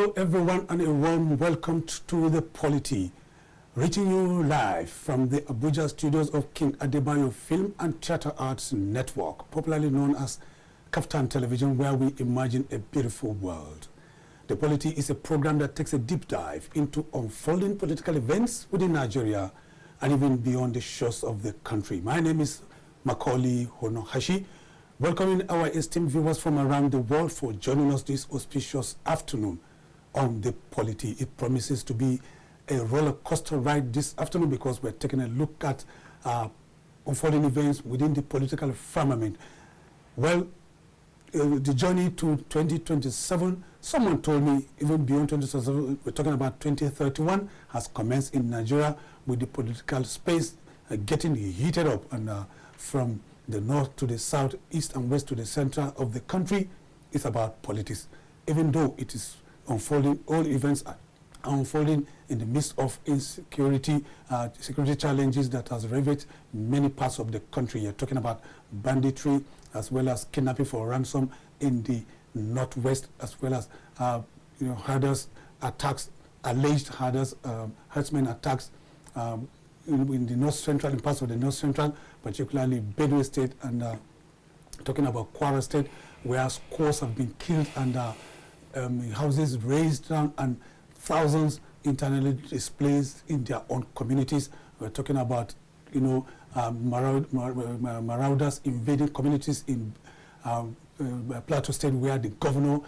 Hello everyone and a warm welcome to the Polity, reaching you live from the Abuja studios of King Adebayo Film and Theatre Arts Network, popularly known as KAFTAN Television, where we imagine a beautiful world. The Polity is a program that takes a deep dive into unfolding political events within Nigeria and even beyond the shores of the country. My name is Macaulay Honohashi, welcoming our esteemed viewers from around the world for joining us this auspicious afternoon on the Polity. It promises to be a roller coaster ride this afternoon because we're taking a look at unfolding events within the political firmament. Well, the journey to 2027, someone told me even beyond 2027, we're talking about 2031, has commenced in Nigeria with the political space getting heated up, and from the north to the south, east and west to the center of the country, it's about politics. Even though it is unfolding, all events are unfolding in the midst of insecurity, security challenges that has ravaged many parts of the country. You're talking about banditry as well as kidnapping for ransom in the northwest, as well as herders attacks, alleged herders, herdsmen attacks in the north central, in parts of the north central, particularly Benue State, and talking about Kwara State, where scores have been killed and houses razed down and thousands internally displaced in their own communities. We're talking about, marauders invading communities in Plateau State, where the governor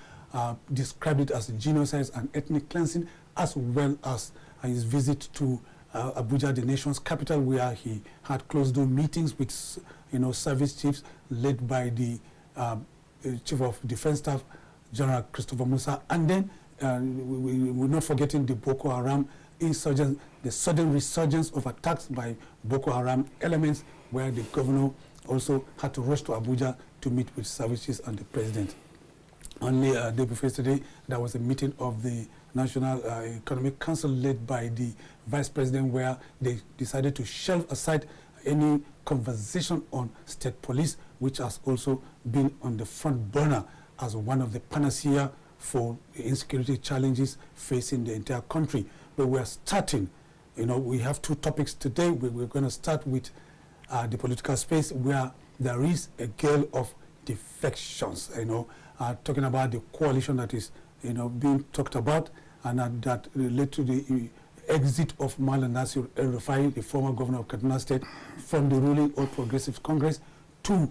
described it as genocide and ethnic cleansing, as well as his visit to Abuja, the nation's capital, where he had closed-door meetings with, service chiefs led by the Chief of Defense Staff, General Christopher Musa, and then we're not forgetting the Boko Haram insurgents, the sudden resurgence of attacks by Boko Haram elements, where the governor also had to rush to Abuja to meet with services and the president. Only a day before yesterday, there was a meeting of the National Economic Council led by the Vice President, where they decided to shelve aside any conversation on state police, which has also been on the front burner as one of the panacea for the insecurity challenges facing the entire country. But we're starting, we have two topics today. We're going to start with the political space, where there is a gale of defections, talking about the coalition that is, being talked about, and that led to the exit of Malam Nasir El-Rufai, the former governor of Kaduna State, from the ruling All Progressive Congress to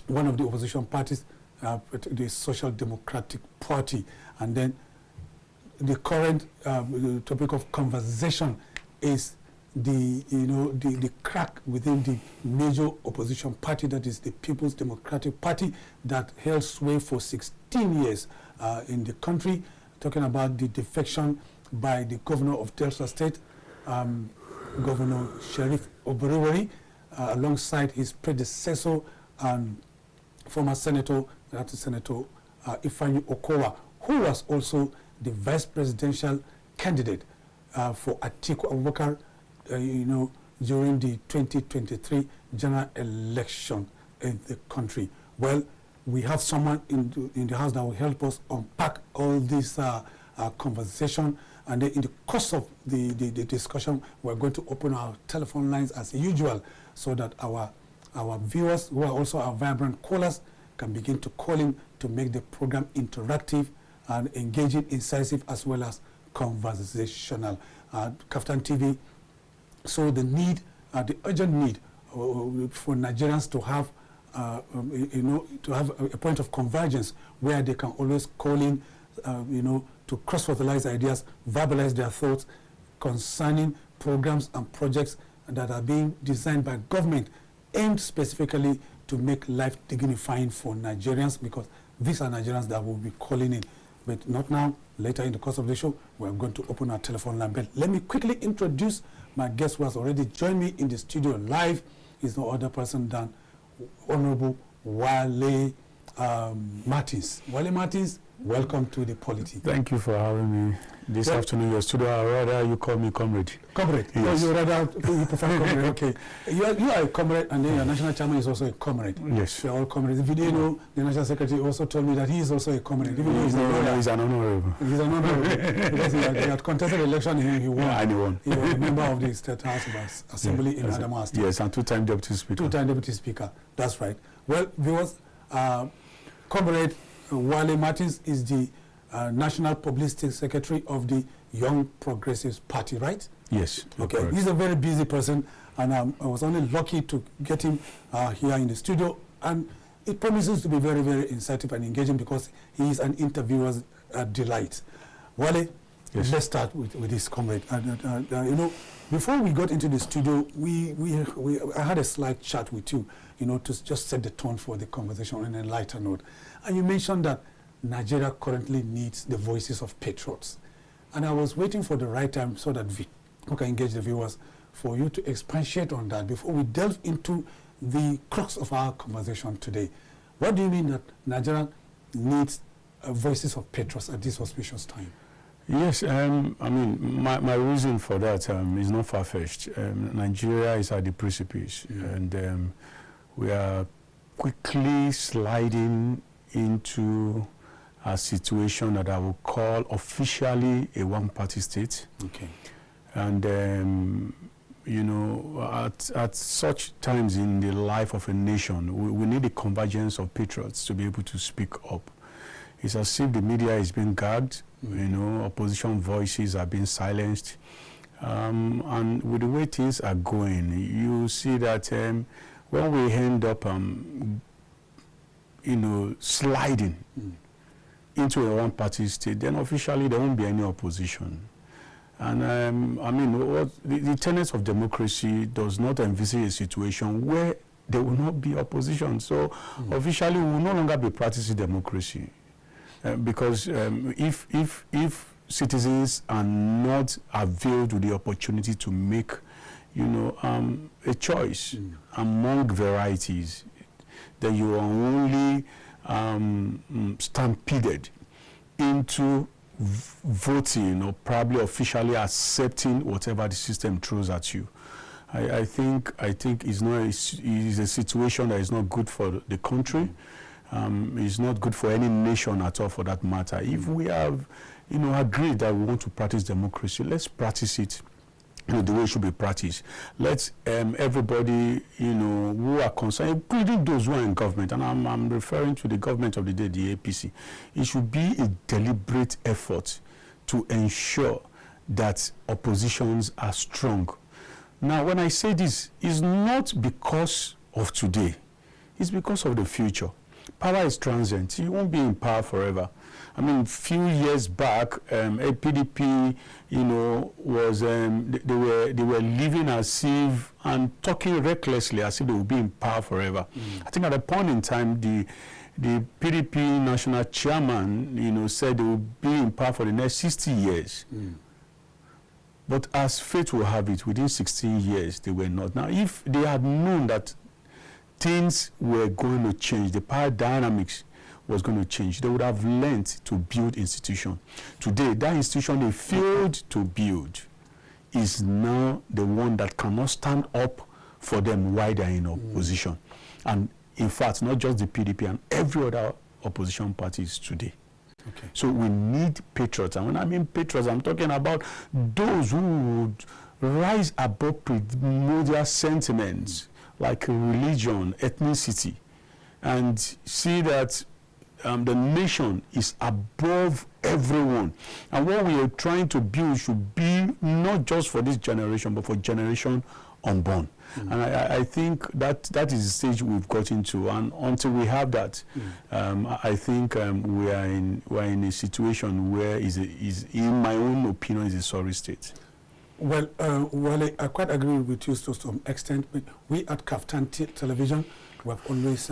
one of the opposition parties, the Social Democratic Party. And then the current topic of conversation is the crack within the major opposition party, that is the People's Democratic Party, that held sway for 16 years in the country. Talking about the defection by the governor of Delta State, Governor Sheriff Oborevwori, alongside his predecessor and former senator, that is Senator Ifeanyi Okowa, who was also the vice presidential candidate for Atiku Abubakar, during the 2023 general election in the country. Well, we have someone in the house that will help us unpack all this conversation, and then in the course of the discussion, we're going to open our telephone lines as usual, so that our viewers, who are also our vibrant callers, can begin to call in to make the program interactive and engaging, incisive, as well as conversational. KAFTAN TV, so the need, the urgent need for Nigerians to have, to have a point of convergence where they can always call in, to cross-fertilize ideas, verbalize their thoughts concerning programs and projects that are being designed by government, aimed specifically to make life dignifying for Nigerians, because these are Nigerians that will be calling in. But not now. Later in the course of the show, we're going to open our telephone line. But let me quickly introduce my guest who has already joined me in the studio live. He's no other person than Honorable Wale Martins. Wale Martins, welcome to the polity. Thank you for having me this afternoon in your studio. I'd rather you call me comrade. Comrade? Yes. You prefer comrade, okay. You are a comrade, and then your national chairman is also a comrade. Yes. You're all comrades. If you didn't know, the national secretary also told me that he is also a comrade. Even though he's an honorable. He's an honorable. Because he had contested the election and he won. Yeah, and he won. He was a member of the State House of Assembly in Adamawa State. Yes, and two-time deputy speaker. Two-time deputy speaker. That's right. Well, viewers, Comrade Wale Martins is the National Publicity Secretary of the Young Progressives Party, right? Yes. Okay. Correct. He's a very busy person, and I was only lucky to get him here in the studio. And it promises to be very, very insightful and engaging because he is an interviewer's delight. Wale, yes. Let's start with this comrade. You know, before we got into the studio, I had a slight chat with you, you know, to just set the tone for the conversation on a lighter note. And you mentioned that Nigeria currently needs the voices of patriots. And I was waiting for the right time so that we can engage the viewers for you to expatiate on that before we delve into the crux of our conversation today. What do you mean that Nigeria needs voices of patriots at this auspicious time? Yes, I mean, my reason for that is not far-fetched. Nigeria is at the precipice, and we are quickly sliding into a situation that I will call officially a one-party state. Okay. And, you know, at such times in the life of a nation, we need a convergence of patriots to be able to speak up. It's as if the media is being gagged, you know, opposition voices are being silenced. And with the way things are going, you see that when we end up, you know, sliding into a one-party state, then officially there won't be any opposition. And I mean, the tenets of democracy does not envisage a situation where there will not be opposition. So officially we will no longer be practicing democracy. Because if citizens are not availed with the opportunity to make, you know, a choice among varieties, then you are only stampeded into voting or probably officially accepting whatever the system throws at you. I think it's a situation that is not good for the country. It's not good for any nation at all, for that matter. If we have, you know, agreed that we want to practice democracy, let's practice it, you know, the way it should be practiced. Let's everybody, you know, who are concerned, including those who are in government, and I'm referring to the government of the day, the APC. It should be a deliberate effort to ensure that oppositions are strong. Now, when I say this, it's not because of today. It's because of the future. Power is transient. You won't be in power forever. I mean, few years back, a PDP, you know, was they were living as if and talking recklessly as if they would be in power forever. I think at a point in time, the PDP national chairman, you know, said they would be in power for the next 60 years. But as fate will have it, within 16 years, they were not. Now, if they had known that things were going to change, the power dynamics was going to change, they would have learned to build institution. Today, that institution they failed to build is now the one that cannot stand up for them while they are in opposition. And in fact, not just the PDP and every other opposition parties today. Okay. So we need patriots. And when I mean patriots, I'm talking about those who would rise above primordial sentiments like religion, ethnicity, and see that the nation is above everyone. And what we are trying to build should be not just for this generation, but for generation unborn. And I think that is the stage we've got into. And until we have that, I think we are in a situation where is in my own opinion, is a sorry state. Well, I quite agree with you to some extent. But we at KAFTAN Television, we have always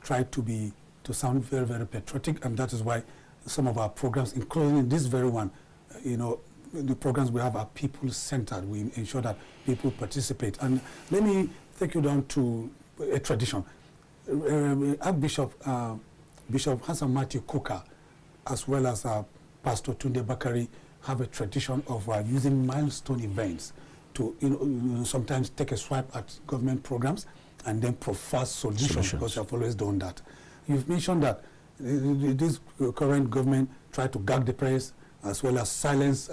tried to sound very, very patriotic, and that is why some of our programs, including this very one, you know, the programs we have are people-centered. We ensure that people participate. And let me take you down to a tradition. Archbishop Bishop Hassan Matthew Coker as well as Pastor Tunde Bakari have a tradition of using milestone events to sometimes take a swipe at government programs and then profess solutions, because you have always done that. You've mentioned that this current government tried to gag the press as well as silence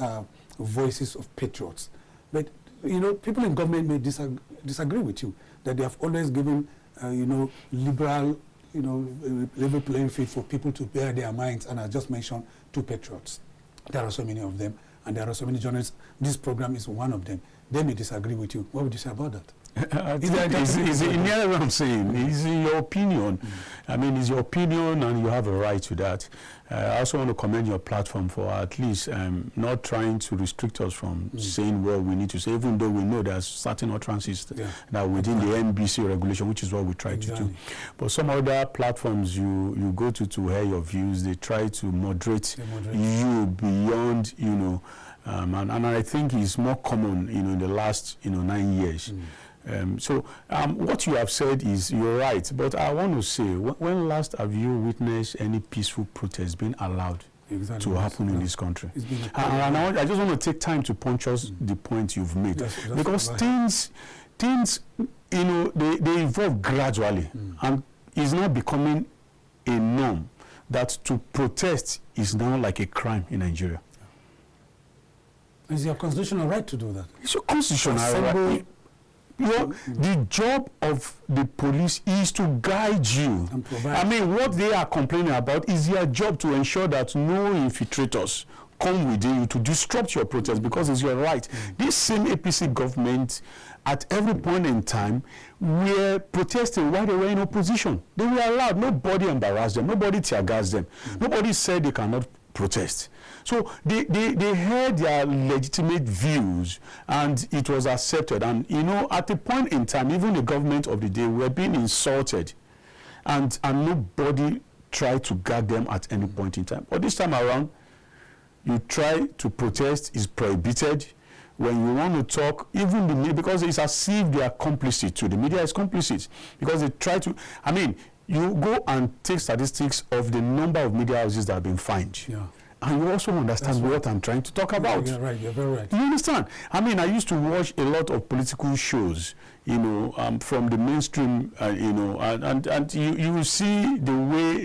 voices of patriots. But people in government may disagree with you, that they have always given liberal level playing field for people to bear their minds, and I just mentioned 2 patriots. There are so many of them, and there are so many journalists. This program is one of them. They may disagree with you. What would you say about that? Is it what I'm saying? Is your opinion? I mean, it's your opinion, and you have a right to that. I also want to commend your platform for at least not trying to restrict us from saying what we need to say, even though we know there's certain utterances that within the NBC regulation, which is what we try to do. But some other platforms you go to hear your views, they try to moderate you beyond, and I think it's more common, in the last, 9 years. So what you have said is you're right, but I want to say, when last have you witnessed any peaceful protest being allowed to happen in this country? And I just want to take time to punctuate the point you've made, because things they evolve gradually, and it's now becoming a norm that to protest is now like a crime in Nigeria. Is your constitutional right to do that? It's your constitutional right. The job of the police is to guide you. I mean, what they are complaining about is their job to ensure that no infiltrators come within you to disrupt your protest, because it's your right. This same APC government, at every point in time, were protesting while they were in opposition. They were allowed. Nobody embarrassed them. Nobody tear-gassed them. Nobody said they cannot protest. So they heard their legitimate views, and it was accepted. And at a point in time, even the government of the day were being insulted, and nobody tried to guard them at any point in time. But this time around, you try to protest is prohibited. When you want to talk, even the media, because it's as if they are complicit too. The media is complicit, because they try to, you go and take statistics of the number of media houses that have been fined. And you also understand what I'm trying to talk about. You're right, you're very right. You understand? I used to watch a lot of political shows, from the mainstream, and you will see the way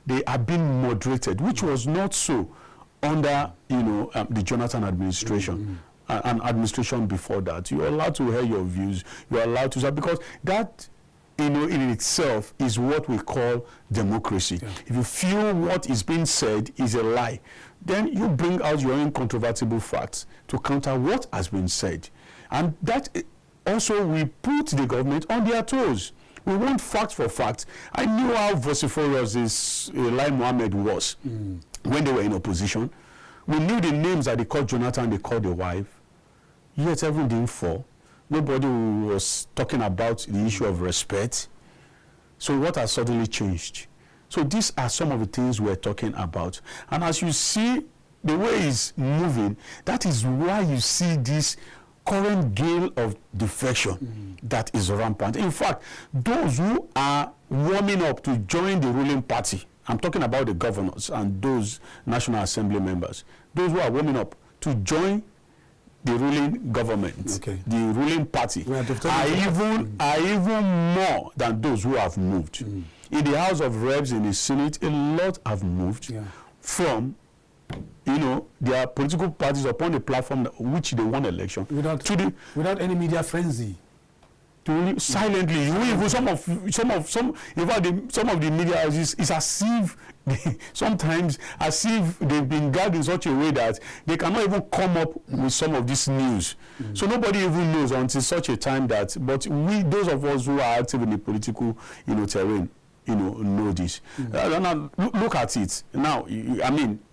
they are being moderated, which was not so under, the Jonathan administration. And administration before that. You're allowed to hear your views. You're allowed to say, because that, in itself is what we call democracy. If you feel what is being said is a lie, then you bring out your incontrovertible facts to counter what has been said. And that also we put the government on their toes. We want fact for fact. I knew how vociferous this Lai Mohammed was when they were in opposition. We knew the names that they called Jonathan, they called the wife. Yet everything didn't fall. Nobody was talking about the issue of respect. So what has suddenly changed? So these are some of the things we're talking about. And as you see the way it's moving, that is why you see this current gale of defection that is rampant. In fact, those who are warming up to join the ruling party, I'm talking about the governors and those National Assembly members, those who are warming up to join the ruling government, the ruling party, are even more than those who have moved. In the House of Reps, in the Senate, a lot have moved from, their political parties upon the platform which they won election without any media frenzy. Silently, some of the media houses, it's as if sometimes as if they've been guarded in such a way that they cannot even come up with some of this news. So nobody even knows until such a time that. But we, those of us who are active in the political, terrain, know this. Now look at it. Now,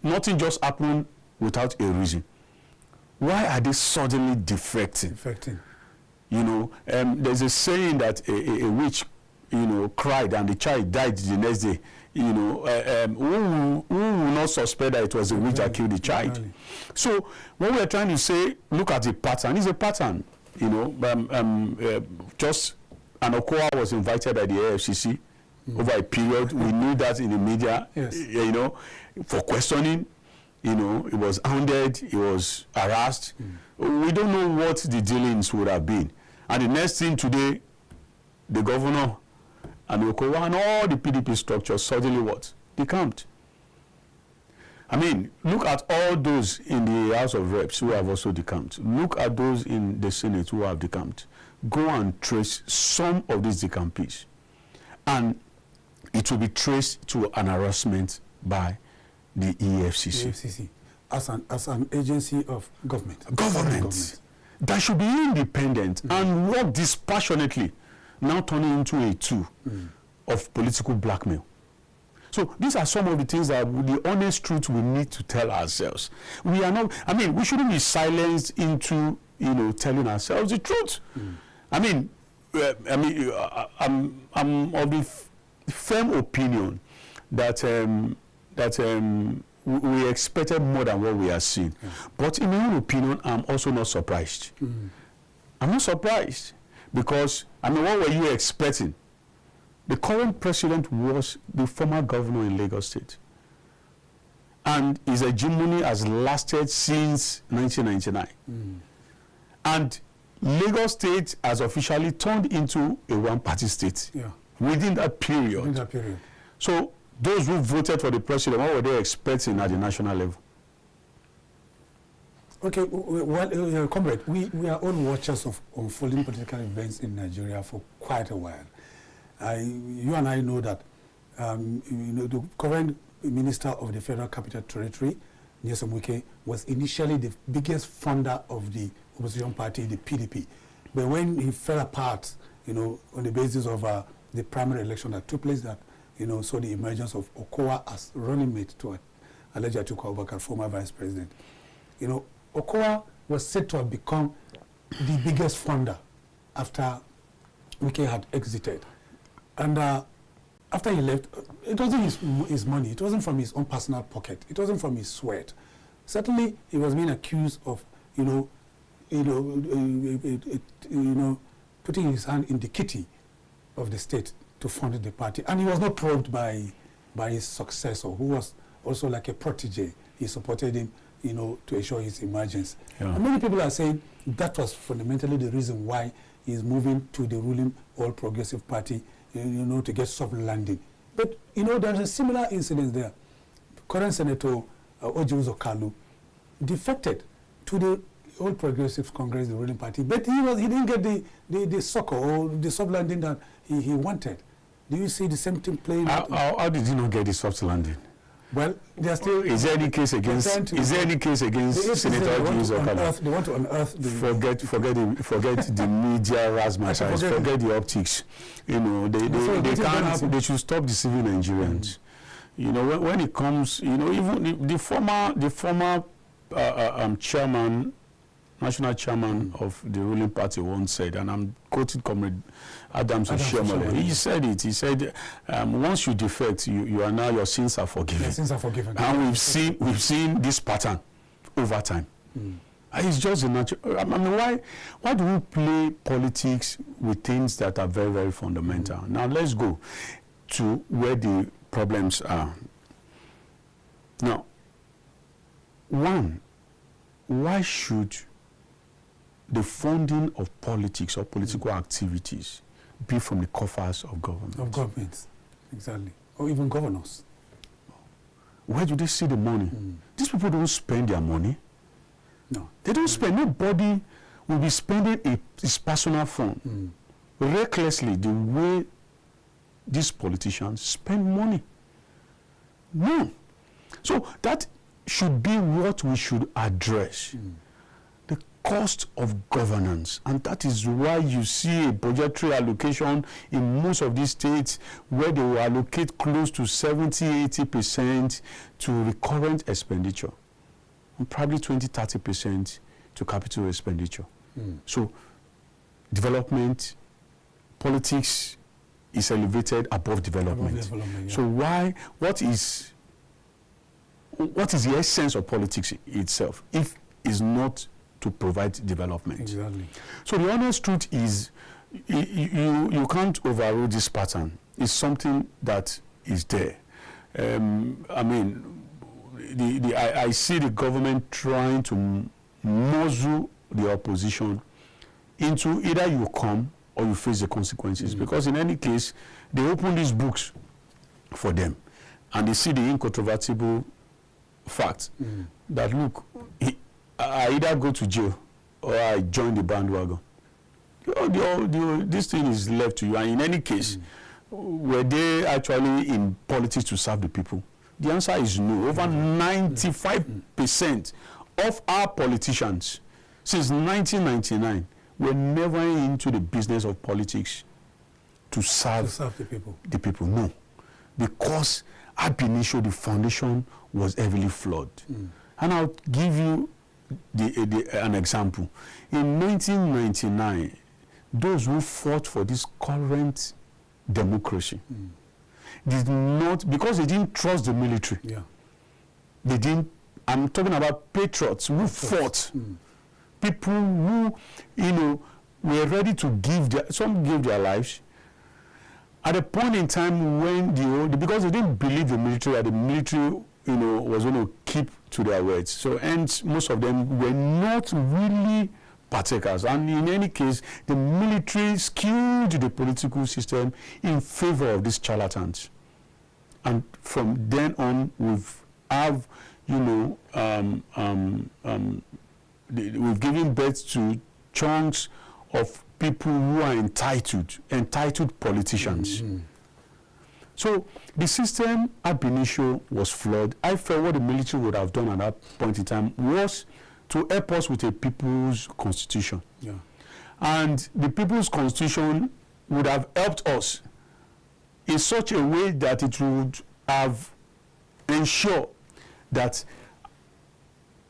nothing just happened without a reason. Why are they suddenly defecting? There's a saying that a witch, cried and the child died the next day. Who will not suspect that it was a witch that killed the child? So what we're trying to say, look at the pattern. It's a pattern. Just an Okoa was invited by the AFCC over a period. We knew that in the media, yes. You know, for questioning, you know, he was hounded, he was harassed. We don't know what the dealings would have been. And the next thing today, the governor and the Okowa and all the PDP structures suddenly what? Decamped. I mean, look at all those in the House of Reps who have also decamped. Look at those in the Senate who have decamped. Go and trace some of these decampees. And it will be traced to an harassment by the EFCC. EFCC, as an agency of government. Government. That should be independent and work dispassionately, now turning into a tool of political blackmail. So these are some of the things that the honest truth we need to tell ourselves. We are not, I mean, we shouldn't be silenced into, you know, telling ourselves the truth. I mean, I'm of the firm opinion that we expected more than what we are seeing. But in my own opinion, I'm also not surprised. I'm not surprised because, I mean, what were you expecting? The current president was the former governor in Lagos State. And his hegemony has lasted since 1999. And Lagos State has officially turned into a one-party state within that period. So those who voted for the president, what were they expecting at the national level? Okay, well, comrade, we are all watchers of unfolding political events in Nigeria for quite a while. You and I know that you know, the current minister of the Federal Capital Territory, Nyesom Wike, was initially the biggest funder of the opposition party, the PDP. But when he fell apart, you know, on the basis of the primary election that took place, that, you know, saw the emergence of Okowa as running mate to Alhaji Atiku Abubakar, former vice president. You know, Okowa was said to have become the biggest funder after Wike had exited. And after he left, it wasn't his money. It wasn't from his own personal pocket. It wasn't from his sweat. Certainly, he was being accused of, putting his hand in the kitty of the state to fund the party. And he was not probed by his successor, who was also like a protege. He supported him, you know, to ensure his emergence. And many people are saying that was fundamentally the reason why he's moving to the ruling All Progressive Party, you know, to get soft landing. But, you know, there's a similar incident there. Current Senator Oji Uzo-Kalu defected to the All Progressive Congress, the ruling party, but he didn't get the succor or the soft landing that he wanted. Do you see the same thing playing out? How did he not get the soft landing? Well, they are still. Is there any case against Senator Oji Uzo-Kalu? They want to unearth the. Forget the media razzmatazz. Forget the optics. You know, they should stop deceiving Nigerians. You know, when it comes, you know, even the former chairman, national chairman of the ruling party once said, and I'm quoting Comrade Adams Oshiomhole, he said it. He said, once you defect, you are now, your sins are forgiven. Your sins are forgiven. And we've seen this pattern over time. It's just a natural. I mean, why do we play politics with things that are very, very fundamental? Now let's go to where the problems are. Now, one, why should the funding of politics or political activities be from the coffers of government? Of governments, exactly. Or even governors. Where do they see the money? These people don't spend their money. No. They don't spend. Nobody will be spending his personal fund recklessly the way these politicians spend money. No. So that should be what we should address. The cost of governance. And that is why you see a budgetary allocation in most of these states where they will allocate close to 70-80% to recurrent expenditure. And probably 20-30% to capital expenditure. So development, politics is elevated above development. So what is the essence of politics itself if it's not to provide development? Exactly. So the honest truth is you can't overrule this pattern. It's something that is there. I mean, I see the government trying to muzzle the opposition into either you come or you face the consequences. Because in any case, they open these books for them and they see the incontrovertible fact that, look, I either go to jail or I join the bandwagon. This thing is left to you. And in any case, were they actually in politics to serve the people? The answer is no. Over 95% of our politicians since 1999 were never into the business of politics to serve the people. The people, no. Because ab initio, the foundation was heavily flawed. And I'll give you an example. In 1999, those who fought for this current democracy did not, because they didn't trust the military. Yeah. They didn't. I'm talking about patriots who fought. People who, were ready to some gave their lives. At a point in time when because they didn't believe the military, that the military, was going to keep to their words. So, hence, most of them were not really partakers. And in any case, the military skewed the political system in favor of these charlatans. And from then on, we've given birth to chunks of people who are entitled politicians. So the system ab initio was flawed. I felt what the military would have done at that point in time was to help us with a people's constitution. Yeah. And the people's constitution would have helped us in such a way that it would have ensured that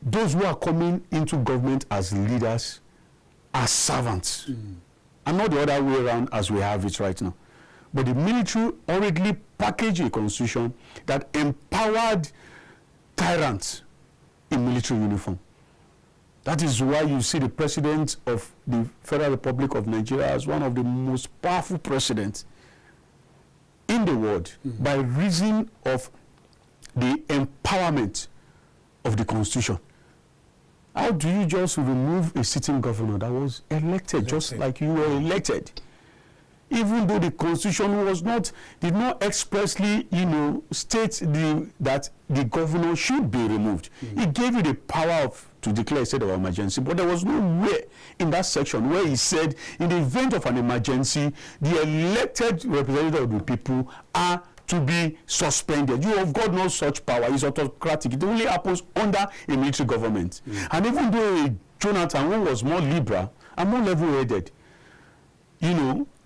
those who are coming into government as leaders are servants, and not the other way around as we have it right now. But the military already packaged a constitution that empowered tyrants in military uniform. That is why you see the president of the Federal Republic of Nigeria as one of the most powerful presidents in the world by reason of the empowerment of the constitution. How do you just remove a sitting governor that was elected just like you were elected? Even though the constitution did not expressly, state that the governor should be removed. It gave you the power to declare a state of emergency, but there was nowhere in that section where he said, in the event of an emergency, the elected representatives of the people are to be suspended. You have got no such power. It's autocratic. It only happens under a military government. And even though Jonathan, who was more liberal and more level-headed,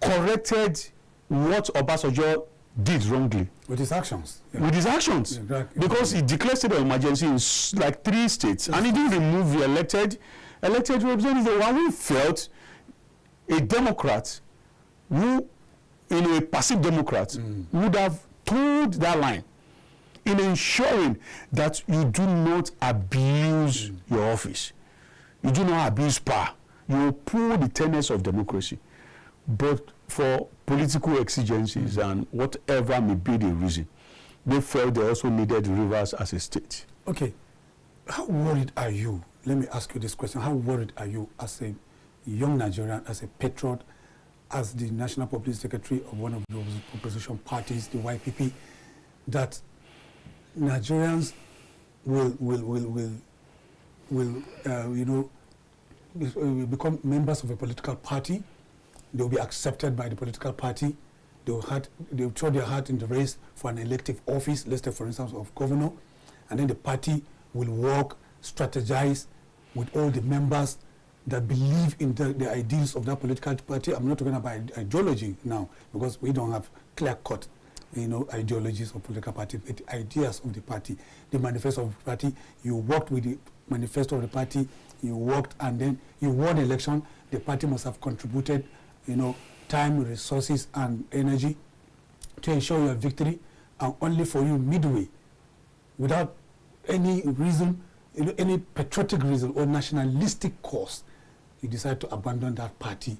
corrected what Obasanjo did wrongly. With his actions. Yeah. With his actions. Exactly. Because he declared state of emergency in like 3 states. And he didn't remove the elected representative. One who felt a Democrat, a passive Democrat, would have told that line in ensuring that you do not abuse your office. You do not abuse power. You uphold the tenets of democracy. But for political exigencies and whatever may be the reason, they felt they also needed Rivers as a state. Okay. How worried are you? Let me ask you this question. How worried are you as a young Nigerian, as a patriot, as the National Public Secretary of one of the opposition parties, the YPP, that Nigerians will become members of a political party? They will be accepted by the political party. They will throw their hat in the race for an elective office, let's say, for instance, of governor, and then the party will work, strategize with all the members that believe in the ideals of that political party. I'm not talking about ideology now, because we don't have clear-cut, ideologies of political party, but the ideas of the party, the manifesto of the party. You worked with the manifesto of the party, you worked, and then you won the election. The party must have contributed time, resources, and energy to ensure your victory, and only for you midway, without any reason, any patriotic reason or nationalistic cause, you decide to abandon that party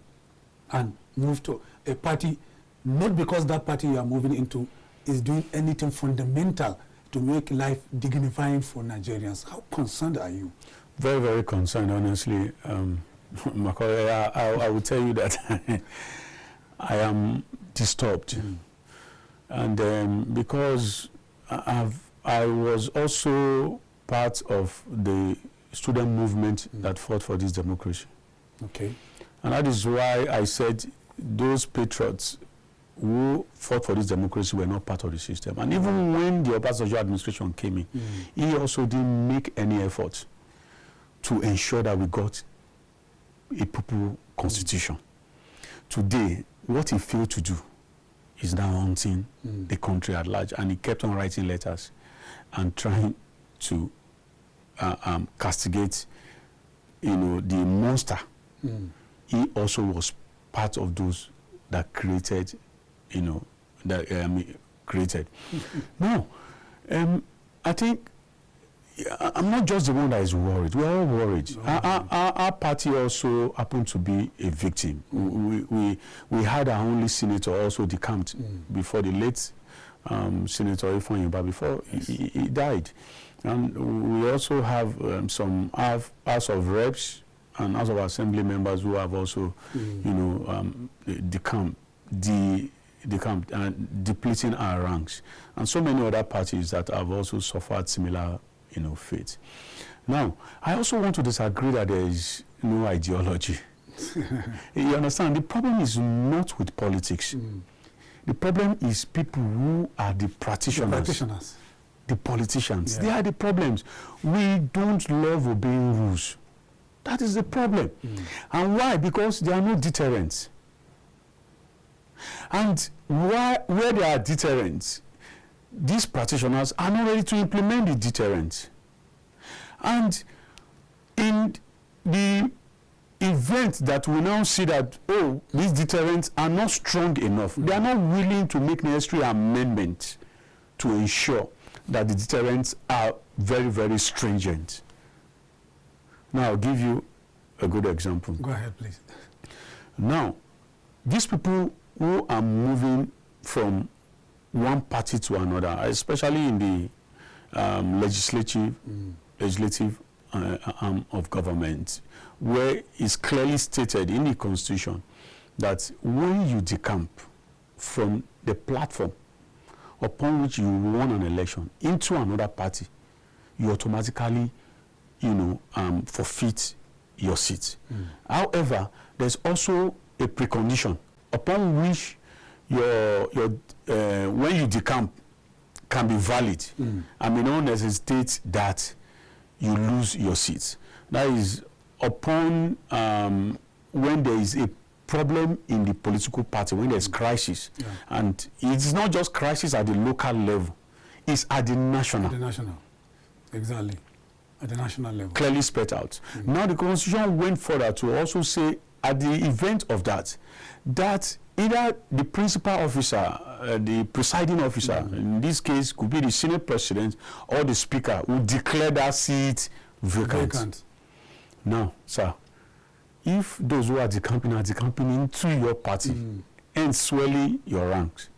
and move to a party, not because that party you are moving into is doing anything fundamental to make life dignifying for Nigerians. How concerned are you? Very, very concerned, honestly. Macaulay, I will tell you that I am disturbed. And because I was also part of the student movement that fought for this democracy. Okay. And that is why I said those patriots who fought for this democracy were not part of the system. And even when the Obasanjo administration came in, he also didn't make any effort to ensure that we got a proper constitution. Today, what he failed to do is now haunting the country at large, and he kept on writing letters and trying to castigate, the monster. He also was part of those that created, created. No, I think I'm not just the one that is worried. We're all worried. Our party also happened to be a victim. We had our only senator also decamped before the late Senator Ifeanyi, before he died. And we also have some House of Reps and House of Assembly members who have also, decamped, depleting our ranks. And so many other parties that have also suffered similar fate. Now, I also want to disagree that there is no ideology. You understand? The problem is not with politics. The problem is people who are the practitioners. The politicians. Yeah. They are the problems. We don't love obeying rules. That is the problem. And why? Because there are no deterrents. And where there are deterrents, these practitioners are not ready to implement the deterrent. And in the event that we now see that, these deterrents are not strong enough, they are not willing to make necessary amendments to ensure that the deterrents are very, very stringent. Now, I'll give you a good example. Go ahead, please. Now, these people who are moving from one party to another, especially in the legislative arm of government, where it's clearly stated in the Constitution that when you decamp from the platform upon which you won an election into another party, you automatically, forfeit your seat. However, there's also a precondition upon which when you decamp can be valid and may not necessitate that you lose your seat. That is upon when there is a problem in the political party, when there's crisis. Yeah. And it's not just crisis at the local level, it's at the national. At the national, exactly. At the national level. Clearly spelled out. Now the Constitution went further to also say at the event of that either the principal officer, the presiding officer, in this case could be the Senate President or the Speaker, will declare that seat vacant. Now, sir, if those who are decamping into your party and swelling your ranks,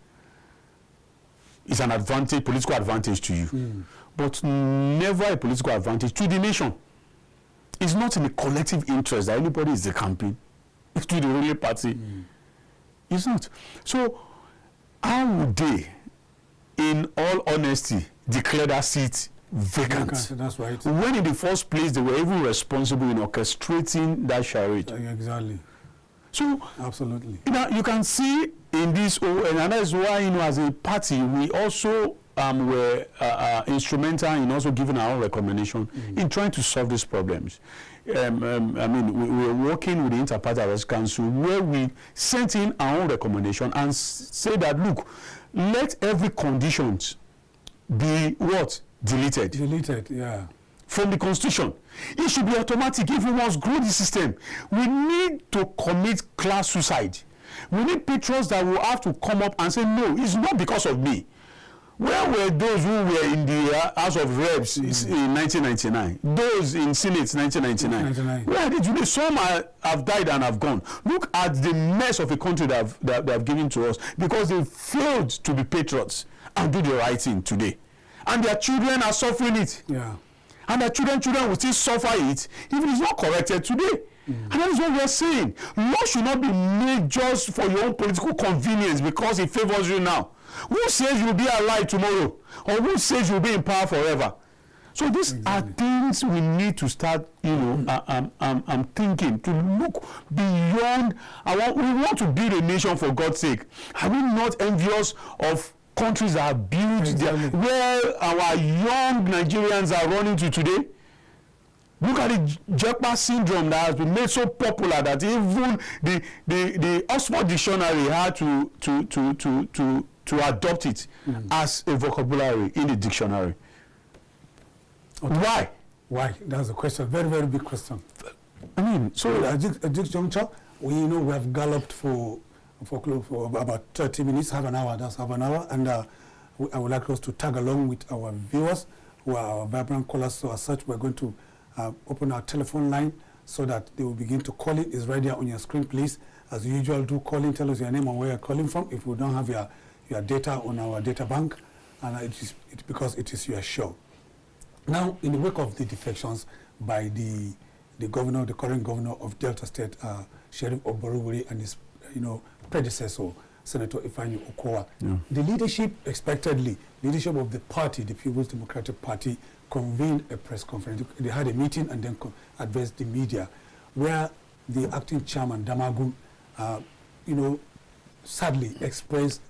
it's an advantage, political advantage to you, but never a political advantage to the nation. It's not in the collective interest that anybody is decamping to the ruling party. It's not. So, how would they, in all honesty, declare that seat vacant? That's right. When in the first place they were even responsible in orchestrating that charade. Exactly. So, absolutely. You can see in this, and that is why, as a party, we also were instrumental in also giving our own recommendation in trying to solve these problems. We were working with the Inter-Party Affairs Council where we sent in our own recommendation and say that, look, let every condition be what? Deleted. Deleted, yeah. From the Constitution. It should be automatic if we must grow the system. We need to commit class suicide. We need patrons that will have to come up and say, no, it's not because of me. Where were those who were in the House of Reps in 1999? Those in Senate 1999? Where are they today? Some have died and have gone. Look at the mess of a country that they have given to us because they failed to be patriots and do the right thing today. And their children are suffering it. Yeah. And their children will still suffer it if it is not corrected today. And that is what we are saying. Law should not be made just for your own political convenience because it favors you now. Who says you'll be alive tomorrow? Or who says you'll be in power forever? So these are things we need to start, I'm thinking, to look beyond. We want to build a nation for God's sake. Are we not envious of countries that are built where our young Nigerians are running to today? Look at the Jekpa syndrome that has been made so popular that even the Oxford Dictionary had to adopt it as a vocabulary in the dictionary. Okay. Why? That's a question. Very, very big question. I mean, so at this juncture, we have galloped for about 30 minutes, half an hour. That's half an hour, and I would like us to tag along with our viewers who are our vibrant callers. So as such, we're going to open our telephone line so that they will begin to call in. It's right there on your screen, please. As usual, do call in, tell us your name and where you're calling from. If we don't have your data on our data bank, and it's because it is your show. Now, in the wake of the defections by the governor, the current governor of Delta State, Sheriff Oborowori, and his predecessor, Senator Ifeanyi Okowa, the leadership of the party, the People's Democratic Party, convened a press conference. They had a meeting and then addressed the media, where the acting chairman, Damagun, sadly expressed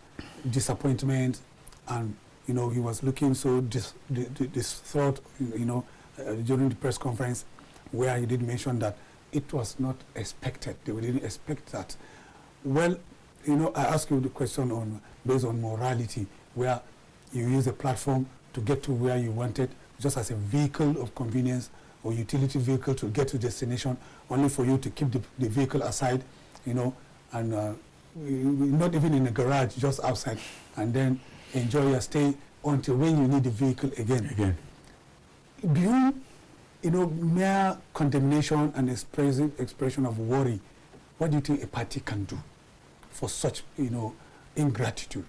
disappointment, and he was looking so distraught, during the press conference, where he did mention that it was not expected. They didn't expect that. Well, I ask you the question based on morality, where you use a platform to get to where you wanted, just as a vehicle of convenience or utility vehicle to get to destination, only for you to keep the vehicle aside, and not even in a garage, just outside, and then enjoy your stay until when you need the vehicle again. Beyond, mere condemnation and expression of worry, what do you think a party can do for such, ingratitude?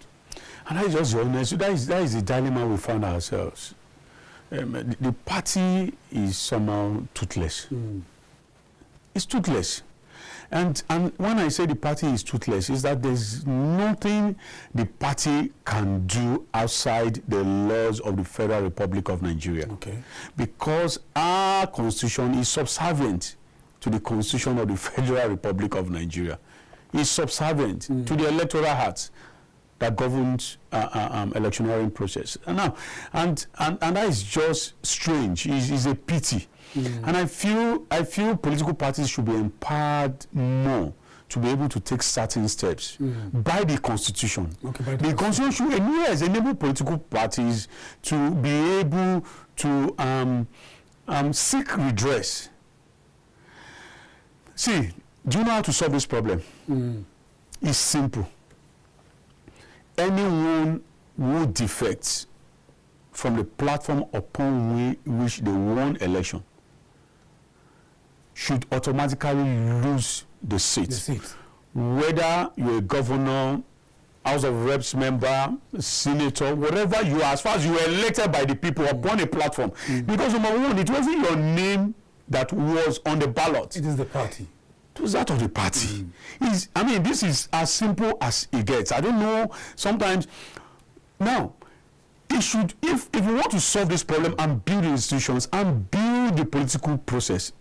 And that is just honest. That is the dilemma we found ourselves. The party is somehow toothless. It's toothless. And when I say the party is toothless, is that there's nothing the party can do outside the laws of the Federal Republic of Nigeria. Okay. Because our constitution is subservient to the constitution of the Federal Republic of Nigeria. It's subservient to the electoral acts that governs electioneering process. And that is just strange. It's a pity. And I feel political parties should be empowered more to be able to take certain steps by the Constitution. Okay, the Constitution should enable political parties to be able to seek redress. See, do you know how to solve this problem? It's simple. Anyone who defects from the platform upon which they won election should automatically lose the seat. Whether you're a governor, House of Reps member, senator, whatever you are, as far as you were elected by the people upon a platform. Because number one, it wasn't your name that was on the ballot. It is the party. It was that of the party. This is as simple as it gets. I don't know, sometimes. Now, it should, if we want to solve this problem and build institutions and build the political process,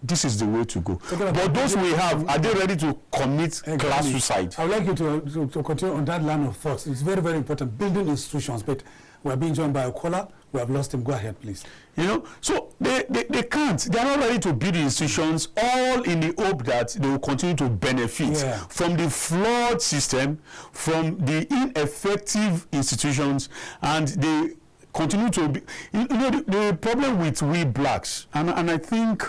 this is the way to go. But those we have, are they ready to commit class suicide? I would like you to continue on that line of thoughts. It's very, very important, building institutions. But we're being joined by a caller. We have lost him. Go ahead, please. So they can't. They are not ready to build institutions, all in the hope that they will continue to benefit from the flawed system, from the ineffective institutions, and they continue to be. The problem with we blacks, and I think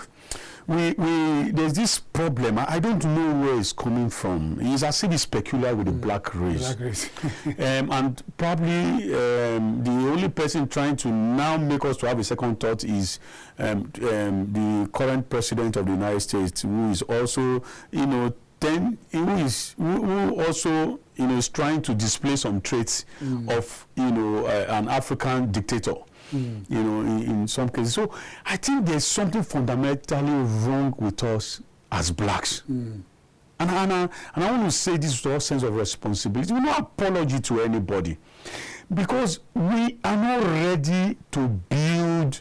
there's this problem. I don't know where it's coming from. It's as if it's peculiar with the black race. Black race. And probably the only person trying to now make us to have a second thought is the current president of the United States, who is also, you know, who also, you know, is trying to display some traits of, you know, an African dictator. You know, in some cases. So I think there's something fundamentally wrong with us as blacks. And I want to say this with all sense of responsibility. We no apology to anybody, because we are not ready to build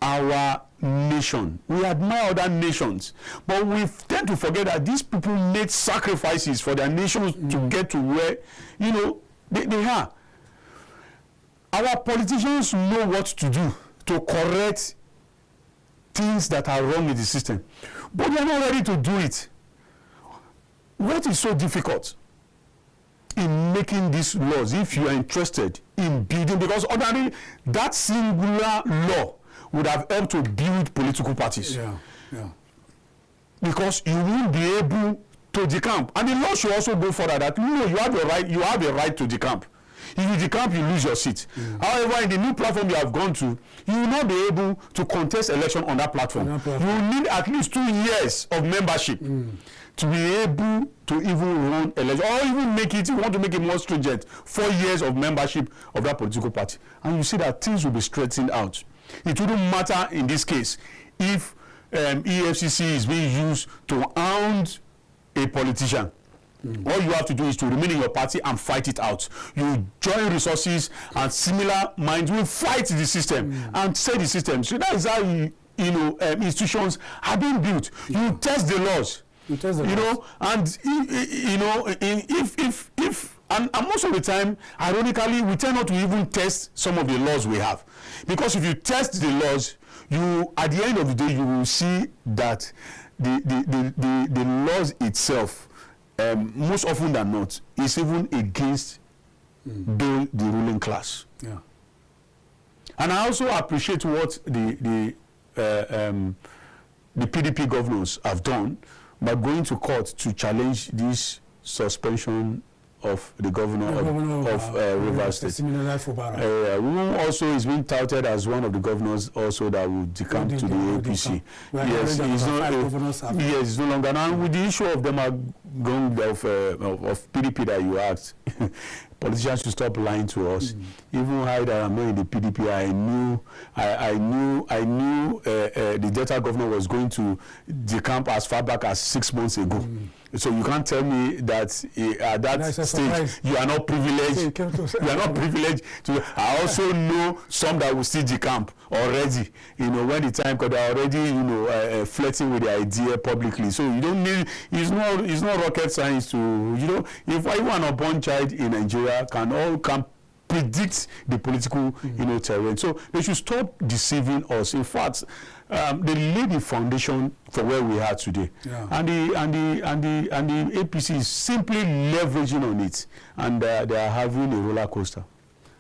our nation. We admire other nations, but we tend to forget that these people made sacrifices for their nations to get to where, you know, they are. Our politicians know what to do to correct things that are wrong in the system, but they are not ready to do it. What is so difficult in making these laws, if you are interested in building, because ordinarily that singular law would have helped to build political parties. Because you won't be able to decamp. And the law should also go further that, you know, you have a right to decamp. If you decamp, you lose your seat. However, in the new platform you have gone to, you will not be able to contest election on that platform. You will need at least 2 years of membership to be able to even run election, or even make it, if you want to make it more stringent, 4 years of membership of that political party. And you see that things will be straightened out. It wouldn't matter in this case if EFCC is being used to hound a politician. All you have to do is to remain in your party and fight it out. You join resources, and similar minds will fight the system and say the system. So that is how institutions are being built. You test the laws. Know, and if and most of the time, ironically, we tend not to even test some of the laws we have, because if you test the laws, you, at the end of the day, you will see that the laws itself, most often than not, is even against the ruling class. And I also appreciate what the PDP governors have done by going to court to challenge this suspension of the governor of Rivers State. Who also is being touted as one of the governors also that will decamp to the APC. Yes, it's no longer. Now with the issue of them going of PDP that you asked, politicians should stop lying to us. Even I that I'm not in the PDP, I knew the Delta governor was going to decamp as far back as 6 months ago. So you can't tell me that at that stage you are not privileged. You are not privileged to. I also know some that will still decamp already. You know, when the time comes, they're already flirting with the idea publicly. So you don't need. It's not rocket science to if an unborn child in Nigeria can predict the political terrain. So they should stop deceiving us. In fact, they laid the foundation for where we are today, and the APC is simply leveraging on it, and they are having a roller coaster.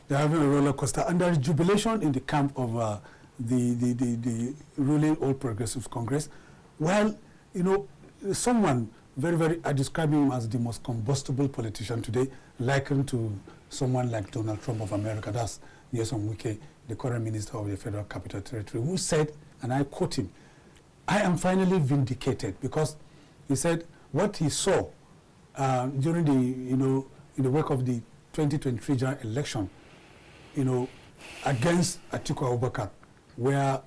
They are having a roller coaster, and there is jubilation in the camp of the ruling All Progressives Congress. Well, someone very I describe him as the most combustible politician today, likened to someone like Donald Trump of America. That's Nyesom Wike, the current minister of the Federal Capital Territory, who said, and I quote him, "I am finally vindicated," because he said what he saw during in the wake of the 2023 general election, against Atiku Abubakar, where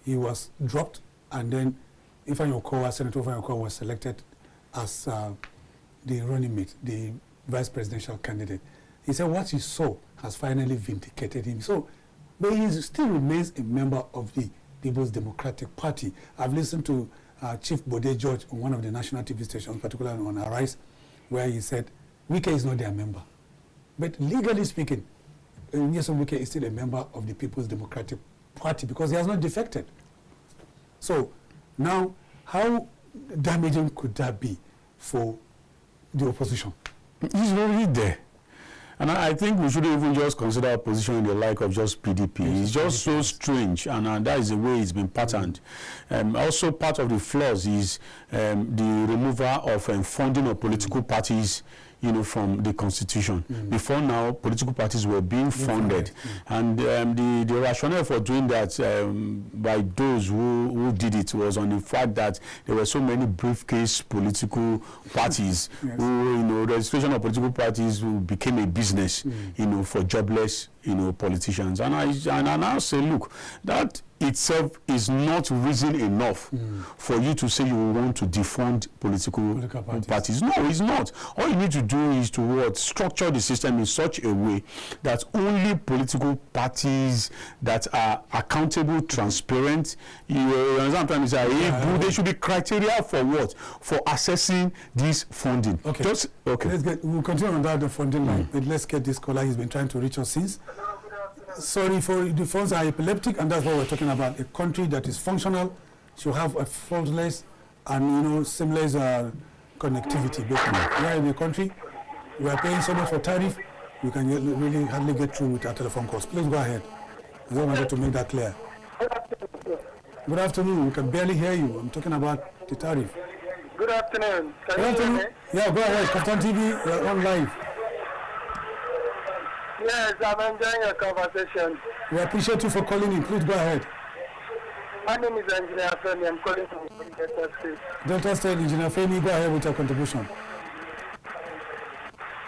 he was dropped, and then Senator Ifeanyi Okowa was selected as the running mate, the vice presidential candidate. He said what he saw has finally vindicated him. So, but he still remains a member of the People's Democratic Party. I've listened to Chief Bode George on one of the national TV stations, particularly on Arise, where he said Wike is not their member. But legally speaking, Nyesom Wike is still a member of the People's Democratic Party because he has not defected. So now, how damaging could that be for the opposition? He's already there. And I think we shouldn't even just consider opposition in the like of just PDP. It's just so strange, and that is the way it's been patterned. Also, part of the flaws is the removal of funding of political parties, from the constitution. Before now, political parties were being funded, and the rationale for doing that by those who did it was on the fact that there were so many briefcase political parties who, registration of political parties who became a business, for jobless, politicians. And I now say, look, that itself is not reason enough for you to say you want to defund political parties. No, it's not. All you need to do is to structure the system in such a way that only political parties that are accountable, transparent, you understand what I'm saying? There should be criteria for what? For assessing this funding. Okay. We'll continue on that, the funding line. But let's get this caller. He's been trying to reach us since. Sorry, for the phones are epileptic, and that's what we're talking about. A country that is functional should have a faultless and seamless connectivity. Basically, we are in a country, we are paying so much for tariff, we can really hardly get through with our telephone calls. Please go ahead. I just wanted to make that clear. Good afternoon. We can barely hear you. I'm talking about the tariff. Good afternoon. Can you hear me? Yeah, go ahead. KAFTAN TV, we're on live. Yes, I'm enjoying your conversation. We appreciate you for calling in. Please go ahead. My name is Engineer Femi. I'm calling from Delta State. Delta State, Engineer Femi, go ahead with your contribution.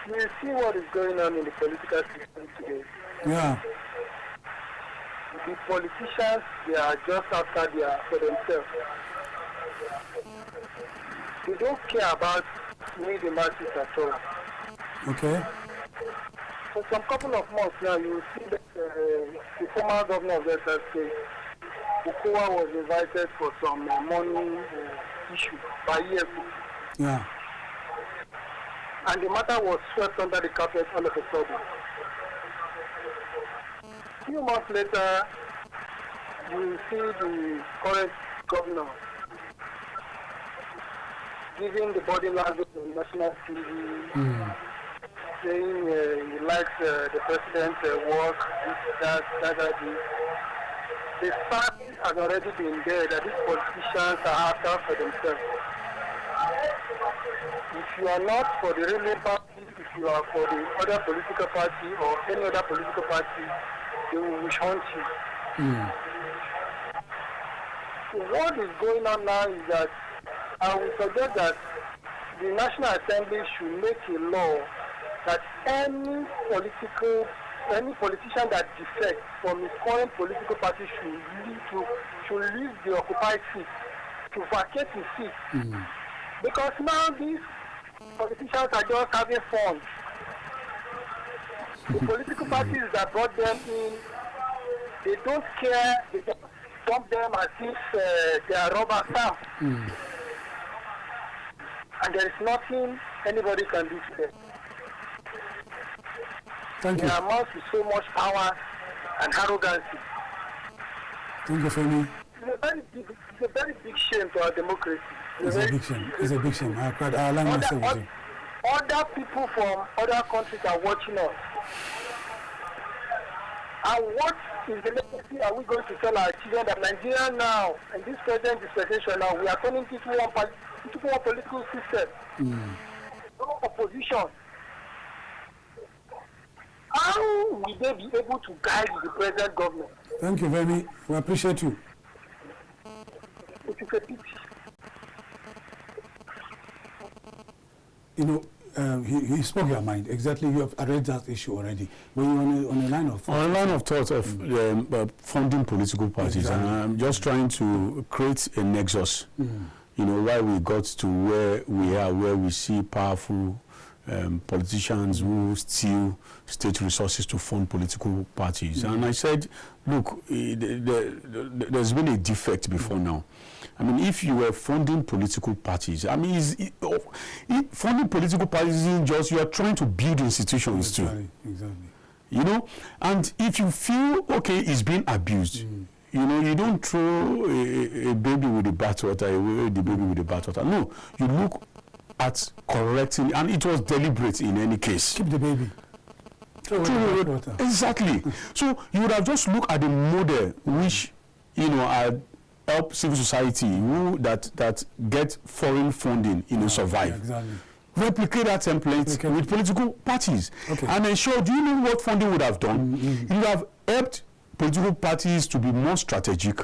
You see what is going on in the political system today. Yeah. The politicians, they are just after for themselves. They don't care about we the masses at all. Okay. For some couple of months now, you will see that the former governor of Delta State, Bukowa, was invited for some money issue by EFCC. Yeah. And the matter was swept under the carpet all of a sudden. A few months later, you will see the current governor giving the body language on national TV, saying he likes the president's work, that. The fact has already been there that these politicians are after for themselves. If you are not for the ruling party, if you are for the other political party or any other political party, they will wish hunt you. So what is going on now is that I would suggest that the National Assembly should make a law that any politician that defects from his current political party should leave the occupied seat, to vacate his seat. Because now these politicians are just having fun. The political parties that brought them in, they don't care, they just dump them as if they are rubber stamps. And there is nothing anybody can do to them. Thank you. They amount to so much power and arrogancy. Thank you, Femi. It's a very big shame to our democracy. It's a big shame. It's a big shame. I align myself with you. Other people from other countries are watching us. And what is the legacy are we going to tell our children that Nigeria now, and this present dispensation now, we are turning into one political system. No opposition. How will they be able to guide the present government? Thank you, Femi. We appreciate you. It is a pity. He spoke your mind. Exactly, you have addressed that issue already. But you're on a line of thought. On a line of thought of funding political parties, exactly. And I'm just trying to create a nexus, why we got to where we are, where we see powerful politicians who steal state resources to fund political parties. And I said, look, there's been a defect before now. I mean, if you were funding political parties, I mean, funding political parties isn't just, you are trying to build institutions too. Exactly. And if you feel, okay, it's being abused, you don't throw a baby with the bathwater away, the baby with the bathwater. No, you look at correcting, and it was deliberate in any case. Keep the baby. Exactly. So you would have just looked at the model which, help civil society that get foreign funding, survive. Yeah, exactly. Replicate that template with political parties. Okay. And ensure, do you know what funding would have done? It would have helped political parties to be more strategic,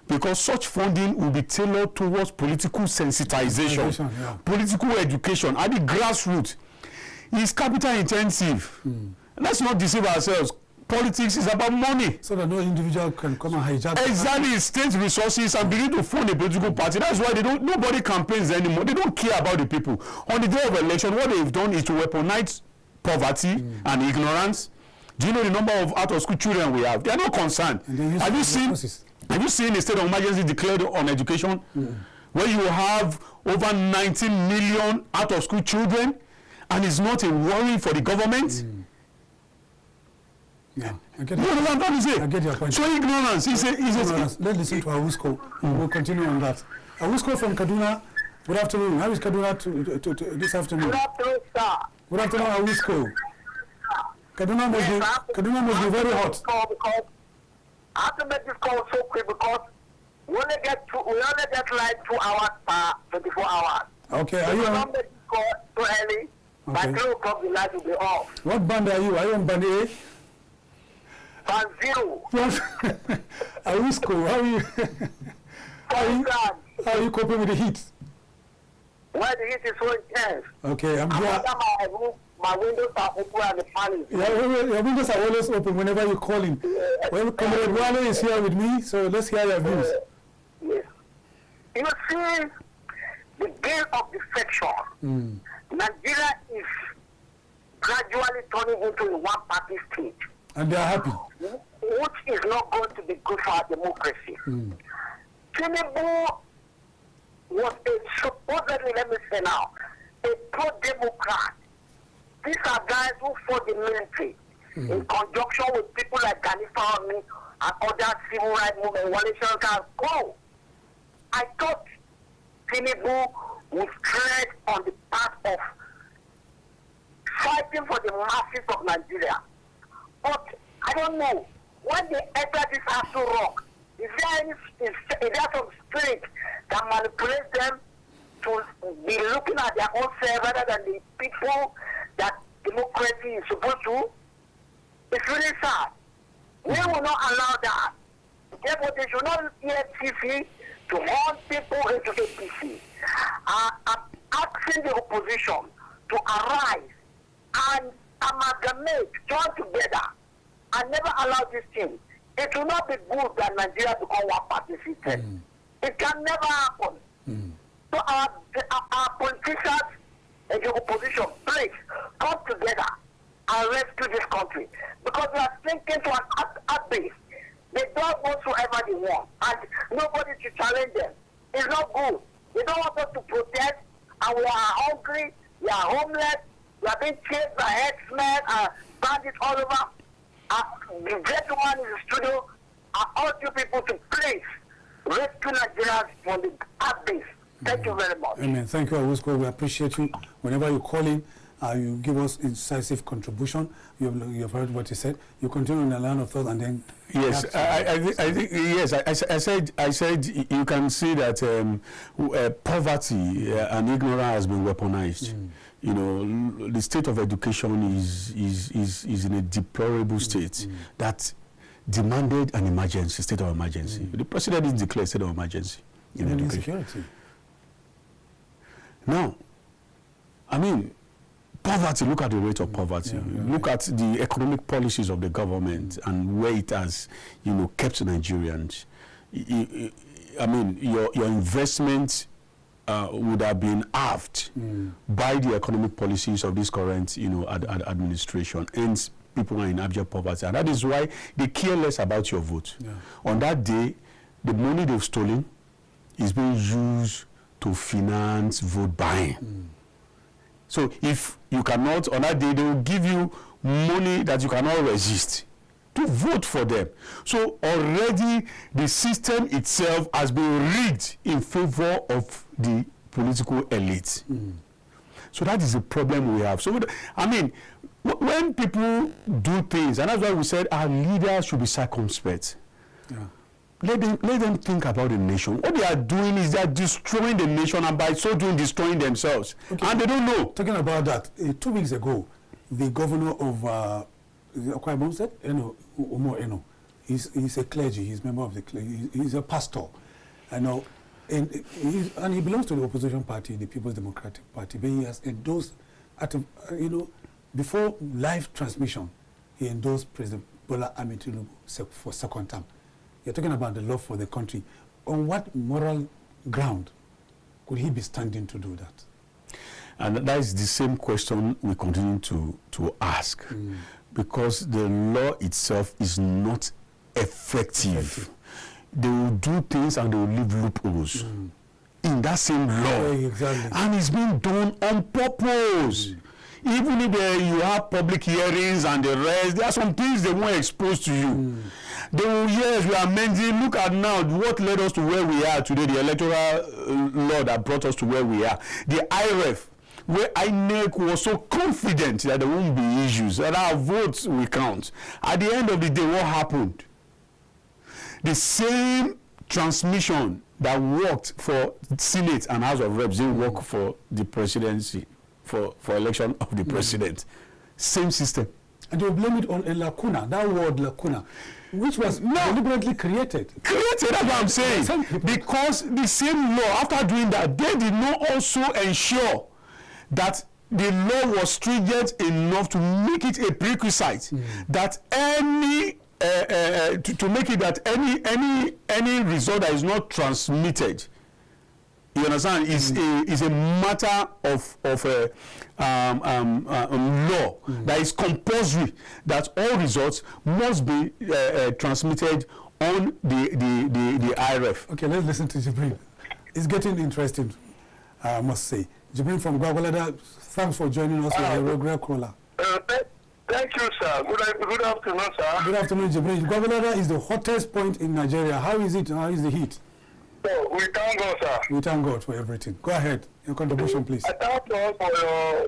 because such funding will be tailored towards political sensitization, political education at the grassroots. It's capital intensive. Let's not deceive ourselves. Politics is about money. So that no individual can come and hijack. Exactly, state resources and begin to fund a political party. That's why nobody campaigns anymore. They don't care about the people. On the day of election, what they've done is to weaponize poverty and ignorance. Do you know the number of out-of-school children we have? They are not concerned. Have you seen the state of emergency declared on education, where you have over 19 million out-of-school children, and it's not a worry for the government? Yeah, I get your point. So ignorance is Let's listen to Awusko. We'll continue on that. Awusko from Kaduna. Good afternoon. How is Kaduna to this afternoon? Good afternoon, sir. Good afternoon, Awusko. Kaduna must be very hot. I have to make this call so quick because we only get light 2 hours per 24 hours. Okay, are you on? Make this call too early. By 3 o'clock, the light will be off. What band are you? Are you on band A? Band 0. Awusko, how are you coping with the heat? Well, the heat is so intense. Okay, I'm here. My windows are open and the fan is your windows are always open whenever you call in. Well, Comrade Wale is here with me, so let's hear your views. Yes. You see, the Gale of defection, Nigeria is gradually turning into a one-party state. And they are happy. Which is not going to be good for our democracy. Tinubu was supposedly, let me say now, a pro-democrat. These are guys who fought the military in conjunction with people like Ganifa Army and other civil rights movement. I thought Tinubu would tread on the path of fighting for the masses of Nigeria. But I don't know, when they enter this Aso Rock, is there some spirit that manipulates them to be looking at their own self rather than the people that democracy is supposed to? It's really sad. We will not allow that. Therefore, they should not hear TV to hunt people into APC. I'm asking the opposition to arise and amalgamate, join together, and never allow this thing. It will not be good that Nigeria become one party system. It can never happen. So our politicians and the opposition, please come together and rescue this country. Because we are sinking to an abyss. They don't whatsoever they want, and nobody to challenge them. It's not good. They don't want us to protest, and we are hungry, we are homeless, we are being chased by herdsmen and bandits all over. The gentleman in the studio, I urge you people to please rescue Nigerians from the abyss. Thank you very much. Amen. Thank you, Awusko. We appreciate you. Whenever you call in, you give us incisive contribution. You have heard what he said. You continue on the line of thought, and then yes, I think yes. I said you can see that poverty and ignorance has been weaponized. You know, the state of education is in a deplorable state that demanded an emergency, state of emergency. The president didn't declare state of emergency in education. Now, I mean, poverty, look at the rate of poverty. Look at the economic policies of the government and where it has, kept Nigerians. I mean, your investment would have been halved by the economic policies of this current, administration. Hence, people are in abject poverty. And that is why they care less about your vote. On that day, the money they've stolen is being used to finance vote buying. So if you cannot, on that day, they will give you money that you cannot resist to vote for them. So already the system itself has been rigged in favor of the political elite. So that is the problem we have. So, I mean, when people do things, and that's why we said our leaders should be circumspect. Yeah. Let them think about the nation. What they are doing is they are destroying the nation, and by so doing, destroying themselves. Okay. And they don't know. Talking about that, 2 weeks ago, the governor of NIGCOMSAT, he's a clergy. He's a member of the clergy. He's a pastor. I know, and he belongs to the opposition party, the People's Democratic Party. But he has endorsed, before live transmission, he endorsed President Bola Ahmed Tinubu for second term. You're talking about the love for the country. On what moral ground could he be standing to do that? And that is the same question we continue to ask. Because the law itself is not effective. They will do things and they will leave loopholes in that same law. Exactly. And it's being done on purpose. Even if you have public hearings and the rest, there are some things they won't expose to you. They will, yes, we are amending. Look at now what led us to where we are today, the electoral law that brought us to where we are. The IREF, where INEC was so confident that there won't be issues, that our votes will count. At the end of the day, what happened? The same transmission that worked for Senate and House of Reps didn't work for the presidency, for election of the president. Same system. And they blame it on a lacuna, that word lacuna, which was deliberately created. Created, that's what I'm saying. Because the same law, after doing that, they did not also ensure that the law was stringent enough to make it a prerequisite that any to make it that any result that is not transmitted, you understand, is a matter of law that is compulsory, that all results must be transmitted on the IREF. Okay, let's listen to Jibril. It's getting interesting, I must say. Jibril from Gwagwalada, thanks for joining us with a regular caller. Thank you, sir. Good afternoon, sir. Good afternoon, Jibril. Gwagwalada is the hottest point in Nigeria. How is it? How is the heat? So, we thank God, sir. We thank God for everything. Go ahead. Your contribution, please. I thank God for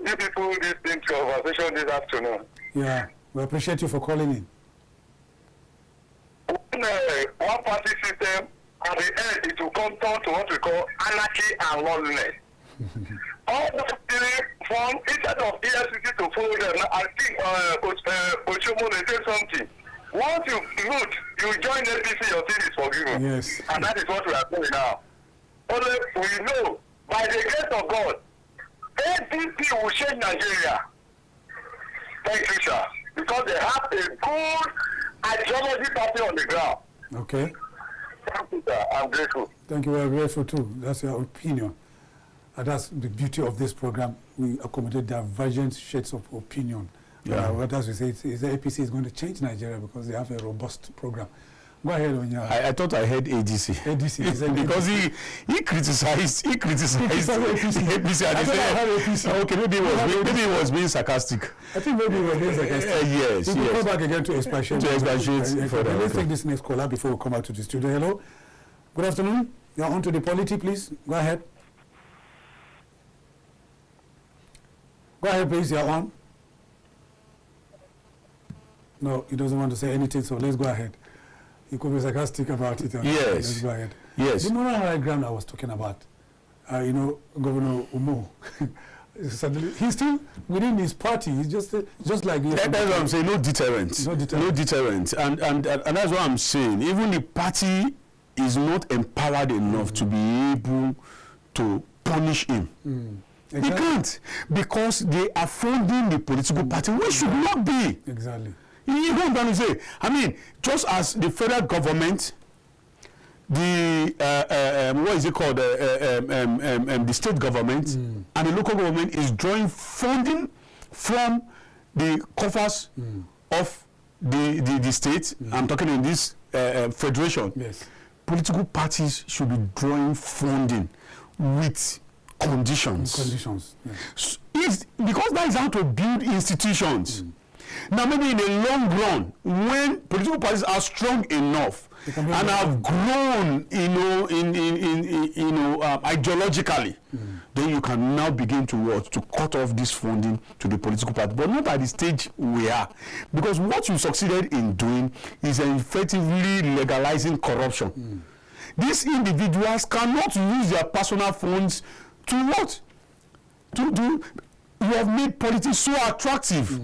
you people listening to your conversation this afternoon. Yeah, we appreciate you for calling in. When one party system, at the end, it will come down to what we call anarchy and lawlessness. All those three form, instead of EFCC to follow them, I think Oshomo they say something. Once you root, you join APC, your sin is forgiven. Yes. And that is what we are doing now. Only we know, by the grace of God, APC will change Nigeria. Thank you, sir. Because they have a good ideology party on the ground. Okay. Thank you, sir. I'm grateful. Thank you. We're grateful too. That's your opinion. And that's the beauty of this program. We accommodate divergent shades of opinion. Yeah. What else we say is the APC is going to change Nigeria because they have a robust program. Go ahead, Onya. I thought I heard ADC. ADC. Because he criticized APC. I heard APC. Okay, maybe he was being sarcastic. I think maybe he was being sarcastic. Yes. We will come back again to expatiate. Further. Let's take this next caller before we come out to the studio. Hello. Good afternoon. You're on to the polity, please. Go ahead. Go ahead, please. You're on. No, he doesn't want to say anything, so let's go ahead. He could be sarcastic about it. Yes. Let's go ahead. Yes. The moral high ground I was talking about, Governor Umo, suddenly he's still within his party. He's just like that's what I'm saying. No deterrent. No deterrent. And that's what I'm saying. Even the party is not empowered enough to be able to punish him. Exactly. They can't, because they are funding the political party, which should not be. Exactly. You know what I'm trying to say? I mean, just as the federal government, the what is it called, the state government and the local government is drawing funding from the coffers of the state. I'm talking in this federation. Yes. Political parties should be drawing funding with conditions. Yes. Because that is how to build institutions. Now, maybe in the long run, when political parties are strong enough and have grown, ideologically, then you can now begin to cut off this funding to the political party, but not at the stage we are, because what you succeeded in doing is effectively legalizing corruption. These individuals cannot use their personal funds to what? To do. You have made politics so attractive.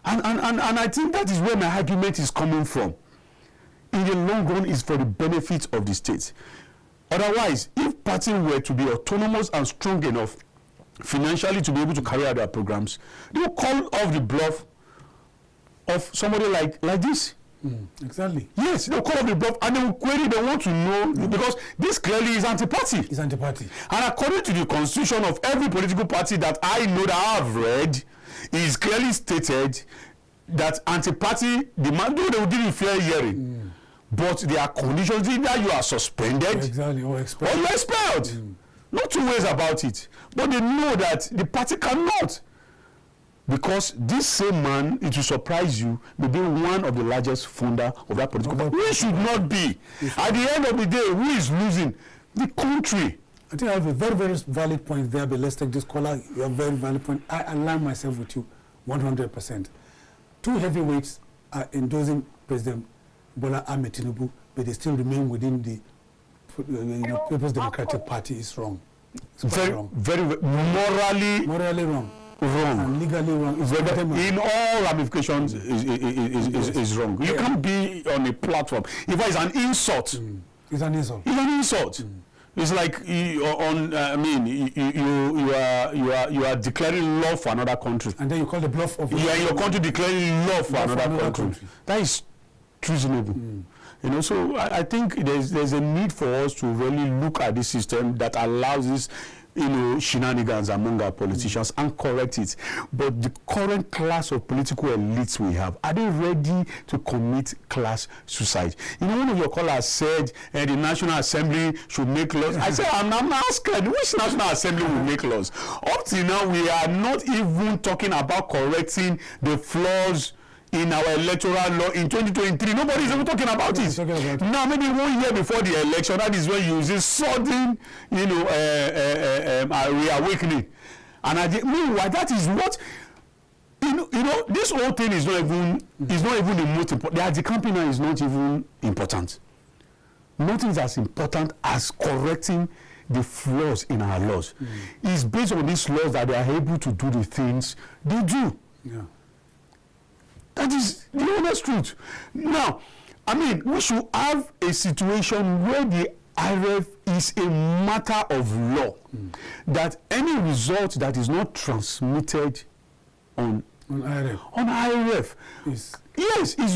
And I think that is where my argument is coming from. In the long run, is for the benefit of the state. Otherwise, if parties were to be autonomous and strong enough financially to be able to carry out their programs, they will call off the bluff of somebody like this. Exactly. Yes, they'll call off the bluff and they will query, they want to know, because this clearly is anti-party. It's anti-party. And according to the constitution of every political party that I know that I have read, it is clearly stated that anti-party demand, though they will give you fair hearing, but there are conditions, either you are suspended exactly, or expelled. Or you are expelled. Not two ways about it. But they know that the party cannot. Because this same man, it will surprise you, may be one of the largest funder of that political party. We should not be. At the end of the day, who is losing? The country. I think I have a very, very valid point there, but let's take this caller. You have a very valid point. I align myself with you 100%. Two heavyweights are endorsing President Bola Ahmed Tinubu, but they still remain within the People's Democratic Party. Is wrong. It's very wrong. Very morally wrong. And legally wrong. In all ramifications is wrong. You can't be on a platform. If it's an insult, it's an insult. It's an insult. It's like you are declaring love for another country, and then you call the bluff of your country declaring love for another country. That is treasonable. So I think there's a need for us to really look at this system that allows this shenanigans among our politicians and correct it. But the current class of political elites we have, are they ready to commit class suicide? One of your callers said the National Assembly should make laws. I said, I'm asking, which National Assembly will make laws? Up till now, we are not even talking about correcting the flaws in our electoral law in 2023. Nobody is even talking about it. Now, maybe 1 year before the election, that is when you see sudden, reawakening. And meanwhile, that is what, this whole thing is not even the most important. The anti-campaign is not even important. Nothing is as important as correcting the flaws in our laws. It's based on these laws that they are able to do the things they do. Yeah. That is the honest truth. Now, we should have a situation where the IRF is a matter of law. That any result that is not transmitted on IRF is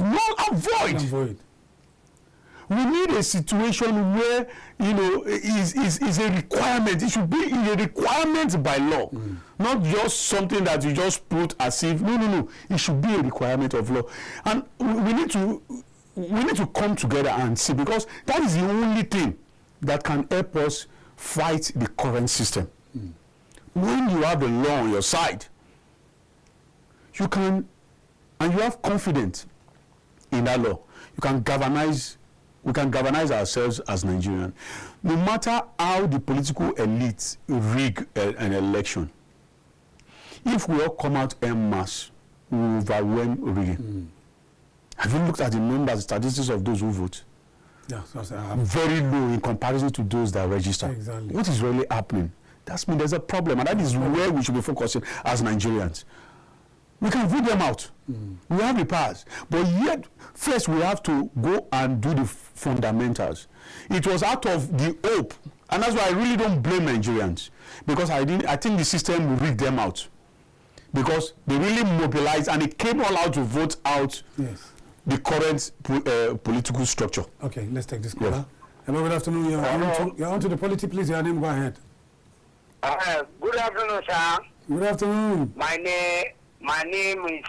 null and void. We need a situation where is a requirement. It should be a requirement by law, not just something that you just put as if no. It should be a requirement of law, and we need to come together and see, because that is the only thing that can help us fight the current system. When you have the law on your side, you can, and you have confidence in that law, you can galvanize. We can galvanize ourselves as Nigerians. No matter how the political elites rig an election, if we all come out en masse, we will overwhelm rigging. Have you looked at the numbers, statistics of those who vote? Yeah, very low in comparison to those that register. Exactly. What is really happening? That means there's a problem, and that is where we should be focusing as Nigerians. We can vote them out. We have the powers. But yet, first we have to go and do the fundamentals. It was out of the hope, and that's why I really don't blame Nigerians, because I think the system rigged them out. Because they really mobilized, and it came all out to vote out the current political structure. Okay, let's take this caller. Hello, good afternoon. You're on to the polity, please. Your name, go ahead. Good afternoon, sir. Good afternoon. My name is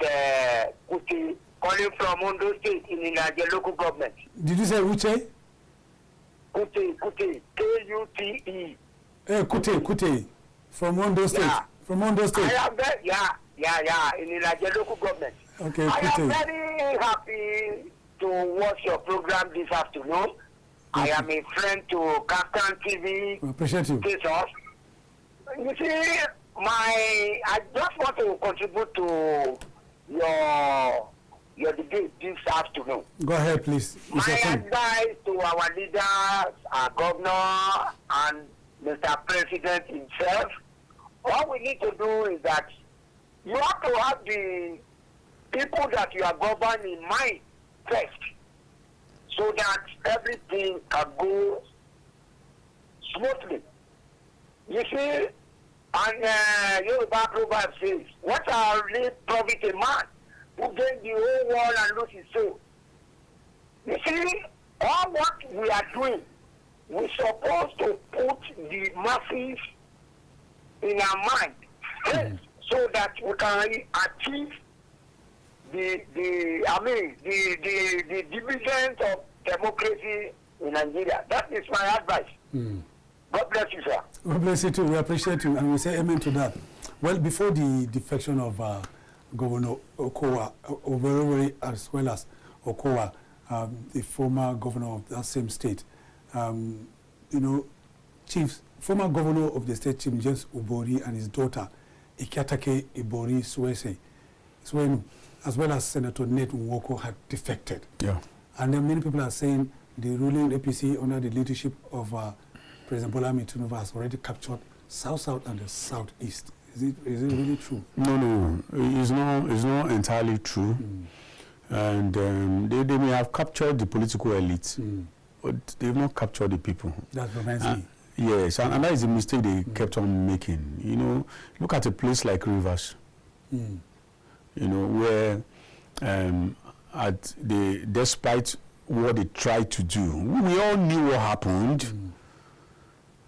Kuti, calling from Ondo State in the local government. Did you say Uche? Kuti, K-U-T-E. Kuti, from Ondo State. Yeah. From Ondo State. I am very, in the local government. Okay, I Kuti. am very happy to watch your program this afternoon. I am a friend to KAFTAN TV. I appreciate you. You see, I just want to contribute to your debate this afternoon. Go ahead, please. My advice to our leaders, our governor, and Mr. President himself, all we need to do is that you have to have the people that you are governing in mind first, so that everything can go smoothly. You see, and Yoruba proverb says, what shall really profit a man who gains the whole world and lose his soul? You see, all what we are doing, we're supposed to put the masses in our mind so that we can achieve the dividend of democracy in Nigeria. That is my advice. God bless you, sir. God bless you too. We appreciate you, and we say amen to that. Well, before the defection of Governor Okowa, Owerri, as well as Okowa, the former governor of that same state, former governor of the state, Chief James Obori, and his daughter, Ikiatake Ibori Swenu, as well as Senator Nate Nwoko, had defected. Yeah. And then many people are saying the ruling APC under the leadership of President Bola Ahmed Tinubu has already captured South and the Southeast. Is it really true? No. It's not entirely true. And they may have captured the political elite, but they've not captured the people. That reminds me. Yes, and that is a mistake they kept on making. Look at a place like Rivers. Where despite what they tried to do, we all knew what happened.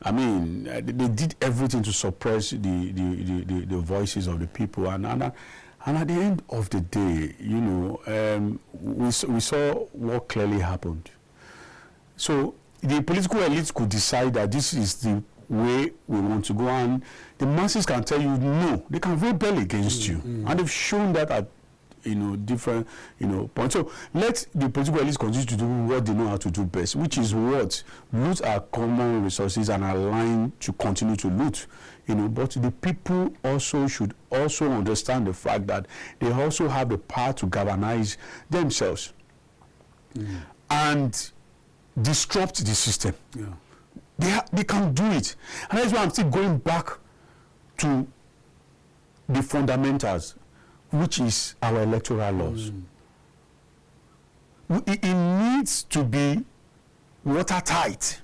I mean, they did everything to suppress the voices of the people, and at the end of the day, we saw what clearly happened. So the political elites could decide that this is the way we want to go, and the masses can tell you no. They can rebel against you, and they've shown that at different points. So let the political elites continue to do what they know how to do best, which is what loot our common resources and align to continue to loot. But the people also should also understand the fact that they also have the power to galvanize themselves and disrupt the system. They can do it, and that's why I'm still going back to the fundamentals, which is our electoral laws. It needs to be watertight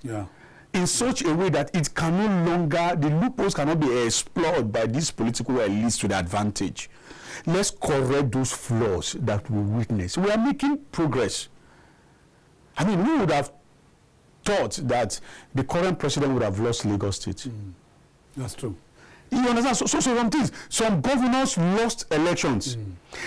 in such a way that it can no longer, the loopholes cannot be explored by these political elites to their advantage. Let's correct those flaws that we witness. We are making progress. I mean, we would have thought that the current president would have lost Lagos State. That's true. You understand? So some things, some governors lost elections.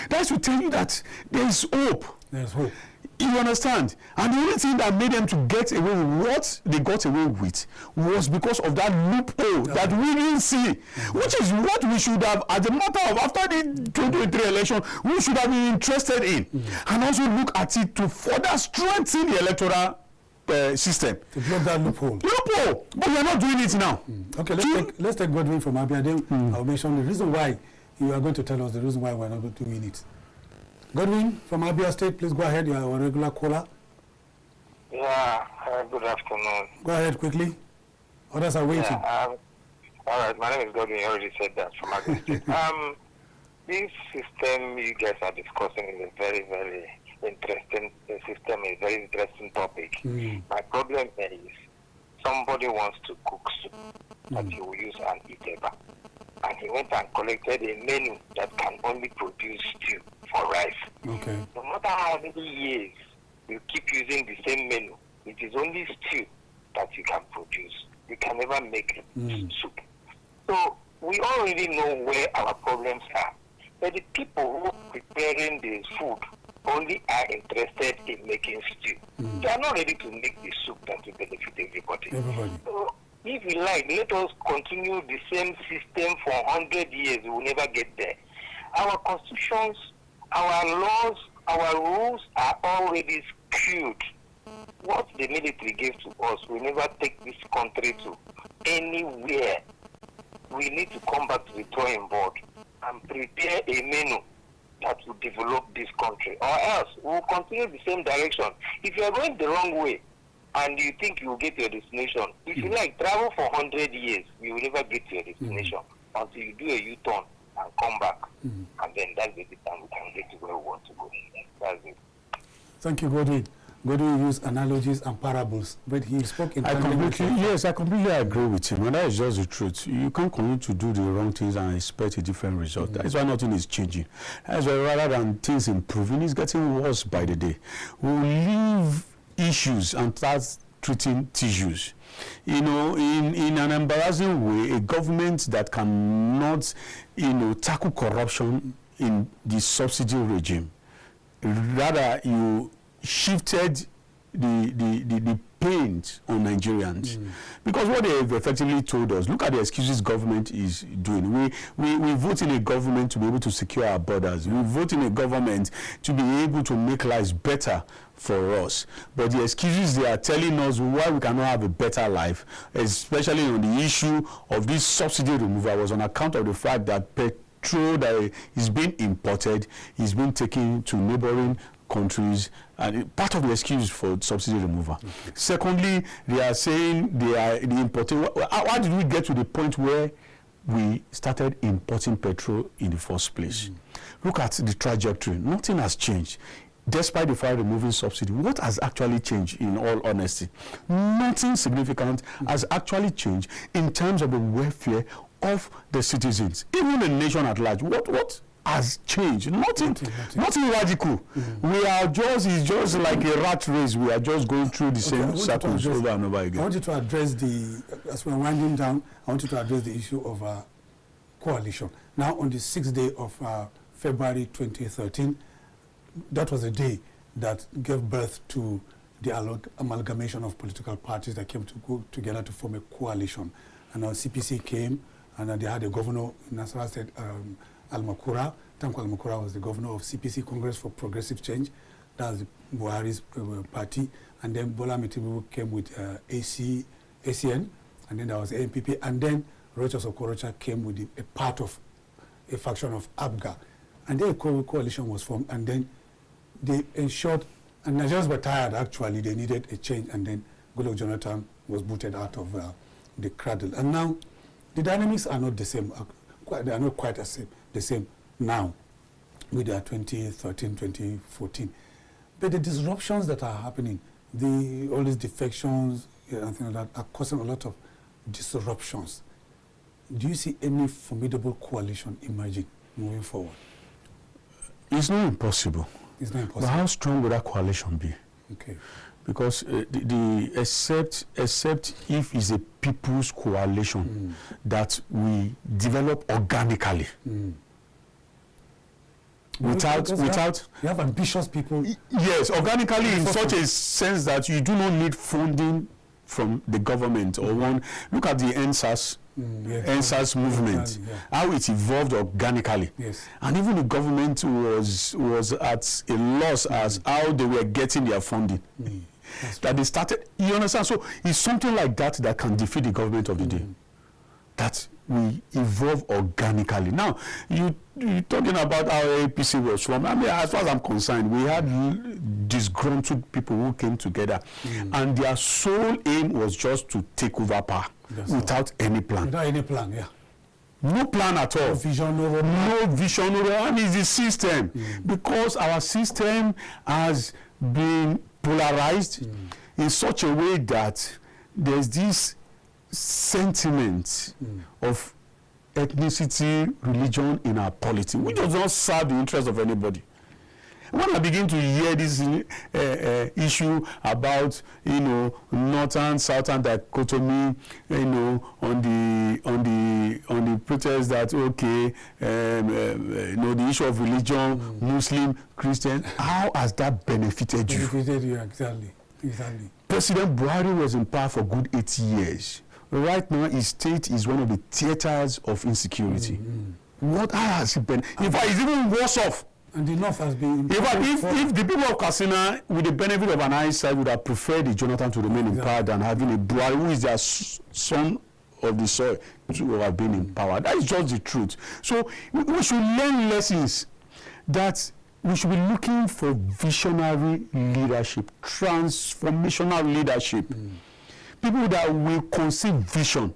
That's to tell you that there is hope. There's hope. You understand? And the only thing that made them to get away with what they got away with was because of that loophole that we didn't see, which is what we should have, as a matter of after the 2023 election, we should have been interested in, and also look at it to further strengthen the electoral system. To block that loophole. But we are not doing it now. Okay, let's take Godwin from Abia. Then I'll mention the reason why you are going to tell us the reason why we're not doing it. Godwin from Abia State, please go ahead. You are a regular caller. Yeah, good afternoon. Go ahead quickly. Others are waiting. All right, my name is Godwin. You already said that from Abia State. This system you guys are discussing is a very, very interesting system, a very interesting topic. My problem is somebody wants to cook soup that he will use and eat ever. And he went and collected a menu that can only produce stew for rice. Okay. No matter how many years you keep using the same menu, it is only stew that you can produce. You can never make soup. So we already know where our problems are. But the people who are preparing the food only are interested in making stew. They are not ready to make the soup that will benefit everybody. So if we like, let us continue the same system for 100 years. We will never get there. Our constitutions, our laws, our rules are already skewed. What the military gave to us will never take this country to anywhere. We need to come back to the drawing board and prepare a menu that will develop this country, or else we will continue the same direction. If you are going the wrong way and you think you will get to your destination, if you like travel for 100 years, you will never get to your destination until you do a U-turn and come back. And then that's the time we can get to where we want to go. That's it. Thank you, Godwin. Godwin used analogies and parables, but he spoke in I completely agree with him, and that is just the truth. You can't continue to do the wrong things and expect a different result. That's why nothing is changing. That's why rather than things improving, it's getting worse by the day. We'll leave issues and start treating tissues. You know, in an embarrassing way, a government that cannot, tackle corruption in the subsidy regime. Rather, you shifted the paint on Nigerians. Because what they have effectively told us, look at the excuses government is doing. We vote in a government to be able to secure our borders. We vote in a government to be able to make lives better for us. But the excuses they are telling us why we cannot have a better life, especially on the issue of this subsidy removal, was on account of the fact that petrol that is being imported is being taken to neighboring countries, and part of the excuse for subsidy removal. Secondly, they are saying they are the importing. How did we get to the point where we started importing petrol in the first place? Look at the trajectory. Nothing has changed. Despite the fact removing subsidy, what has actually changed, in all honesty? Nothing significant has actually changed in terms of the welfare of the citizens, even the nation at large. What has changed? Nothing radical. We are it's just like a rat race. We are just going through the same circles over and over again. I want you to address as we're winding down, I want you to address the issue of coalition. Now, on the 6th day of February 2013, that was the day that gave birth to the amalgamation of political parties that came to go together to form a coalition. And our CPC came, and they had a governor in Nasarawa State, Al-Makura. Tanko Al-Makura was the governor of CPC, Congress for Progressive Change. That was Buhari's party. And then Bola Mitibu came with ACN, and then there was ANPP. And then Rochas Okorocha came with a part of a faction of ABGA. And then a coalition was formed, and then they ensured, and Nigerians were tired actually, they needed a change, and then Goodluck Jonathan was booted out of the cradle. And now, the dynamics are not the same, they are not quite the same now with 2013, 2014. But the disruptions that are happening, all these defections and things like that are causing a lot of disruptions. Do you see any formidable coalition emerging moving forward? It's not impossible. It's not impossible. But how strong would that coalition be? Okay. Because except if it's a people's coalition that we develop organically. Without you have ambitious people. Yes, organically in such a sense that you do not need funding from the government or one. Look at the NSAS. NSAS movement, how it evolved organically. Yes. And even the government was at a loss as how they were getting their funding. That they started, you understand? So it's something like that can defeat the government of the day. That we evolve organically. Now, you're talking about how APC was formed. I mean, as far as I'm concerned, we had disgruntled people who came together, and their sole aim was just to take over power without any plan. Without any plan, yeah. No plan at all. No vision, no vision, and it's the system. Because our system has been polarized in such a way that there's this sentiment of ethnicity, religion in our polity, which does not serve the interest of anybody. When I begin to hear this issue about northern southern dichotomy, on the pretext that the issue of religion, Muslim, Christian, how has that benefited you? Benefited you, exactly. President Buhari was in power for good 8 years. Right now, his state is one of the theaters of insecurity. What has it been? In fact, it's even worse off And the North has been... In fact, if the people of Katsina, with the benefit of an hindsight, would have preferred the Jonathan to remain in power than having a Buhari who is their son of the soil to have been in power. That is just the truth. So we should learn lessons that we should be looking for visionary leadership, transformational leadership. People that will conceive vision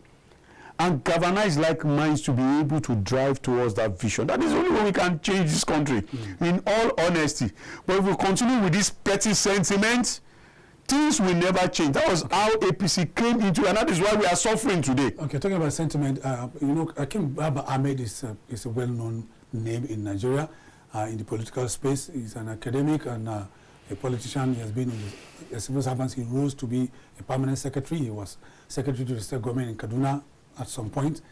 and galvanize like minds to be able to drive towards that vision. That is the only way we can change this country, in all honesty. But if we continue with this petty sentiment, things will never change. That was how APC came into, and that is why we are suffering today. Okay, talking about sentiment, you know, Akim Baba Ahmed is a well-known name in Nigeria, in the political space. He's an academic and a politician. He has been in the civil servants. He rose to be a permanent secretary. He was secretary to the state government in Kaduna at some point.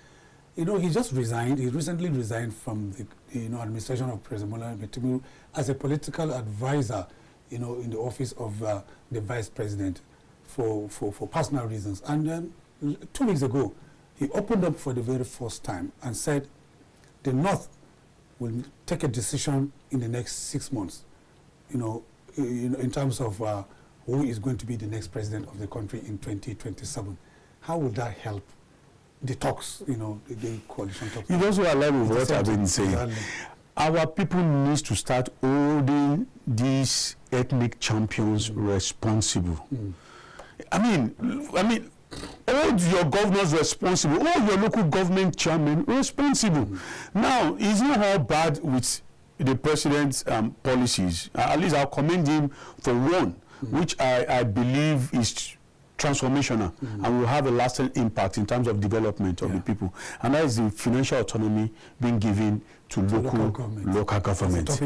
You know, he just resigned. He recently resigned from the administration of President Bola Tinubu as a political advisor, you know, in the office of the vice president for personal reasons. And 2 weeks ago, he opened up for the very first time and said the North will take a decision in the next 6 months, you know, in terms of who is going to be the next president of the country in 2027. How will that help the talks, you know, the coalition talks? It also aligns with what I've been saying. Exactly. Our people need to start holding these ethnic champions responsible. I mean, hold your governors responsible, hold your local government chairman responsible. Now, it's not all bad with the president's policies. At least I'll commend him for one, which I believe is transformational and will have a lasting impact in terms of development of the people. And that is the financial autonomy being given to local government. Yes,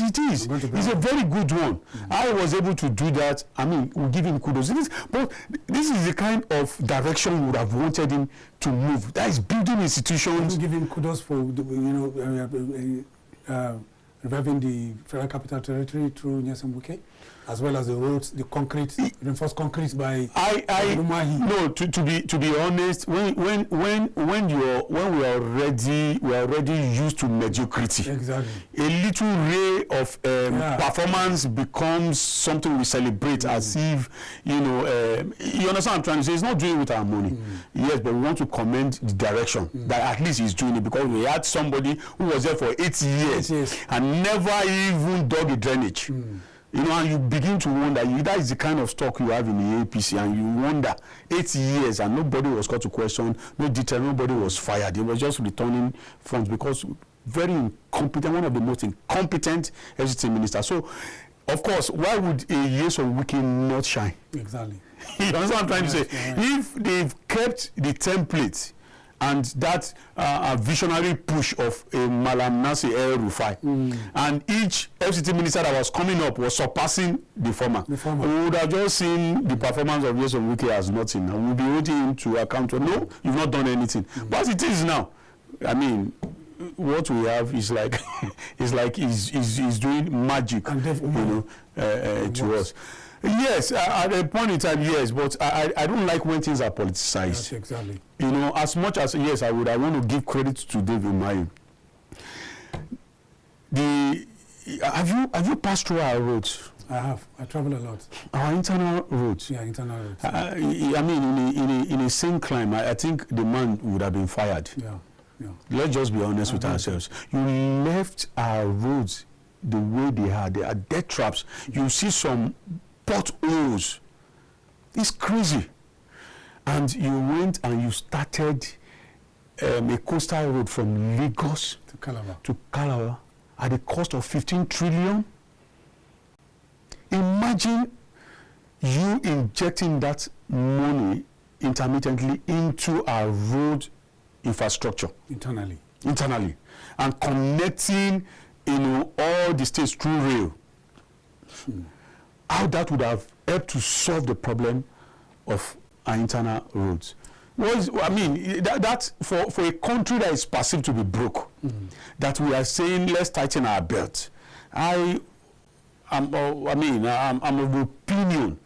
it is. It's a very good one. I was able to do that. I mean, we give him kudos. But this is the kind of direction we would have wanted him to move. That is building institutions. We give him kudos for, reviving the Federal Capital Territory through Nyesembuke, as well as the roads, the concrete, reinforced concrete by no, to be honest, when we are already used to mediocrity. Exactly. A little ray of performance becomes something we celebrate as if, you know, you understand what I'm trying to say? It's not doing it with our money. Yes, but we want to commend the direction that at least he's doing it, because we had somebody who was there for 8 years and never even dug a drainage. You know, and you begin to wonder, that is the kind of stock you have in the APC, and you wonder, 8 years and nobody was called to question, no detail, nobody was fired. They were just returning funds because very incompetent, one of the most incompetent FCT ministers. So, of course, why would a Years of Wiki not shine? Exactly. You understand what I'm trying to say? If they've kept the template and that visionary push of a Malam Nasir El-Rufai, and each FCT minister that was coming up was surpassing the former. We would have just seen the performance of Years of Wiki as nothing, and we'll be holding him to account for, no, you've not done anything. But as it is now, I mean, what we have is like he's doing magic, you know, to us. Yes, at a point in time, yes, but I don't like when things are politicized. Yes, exactly. You know, as much as, yes, I want to give credit to David Umahi. Have you passed through our roads? I have. I travel a lot. Our internal roads? Yeah, internal roads. I mean, in a same climb, I think the man would have been fired. Yeah. Let's just be honest with ourselves. You left our roads the way they are. They are death traps. You see some potholes. It's crazy. And you went and you started a coastal road from Lagos to Calabar at the cost of 15 trillion. Imagine you injecting that money intermittently into our road infrastructure internally, and connecting, you know, all the states through rail. How that would have helped to solve the problem of our internal roads. I mean, that for a country that is perceived to be broke, that we are saying let's tighten our belt. I'm of opinion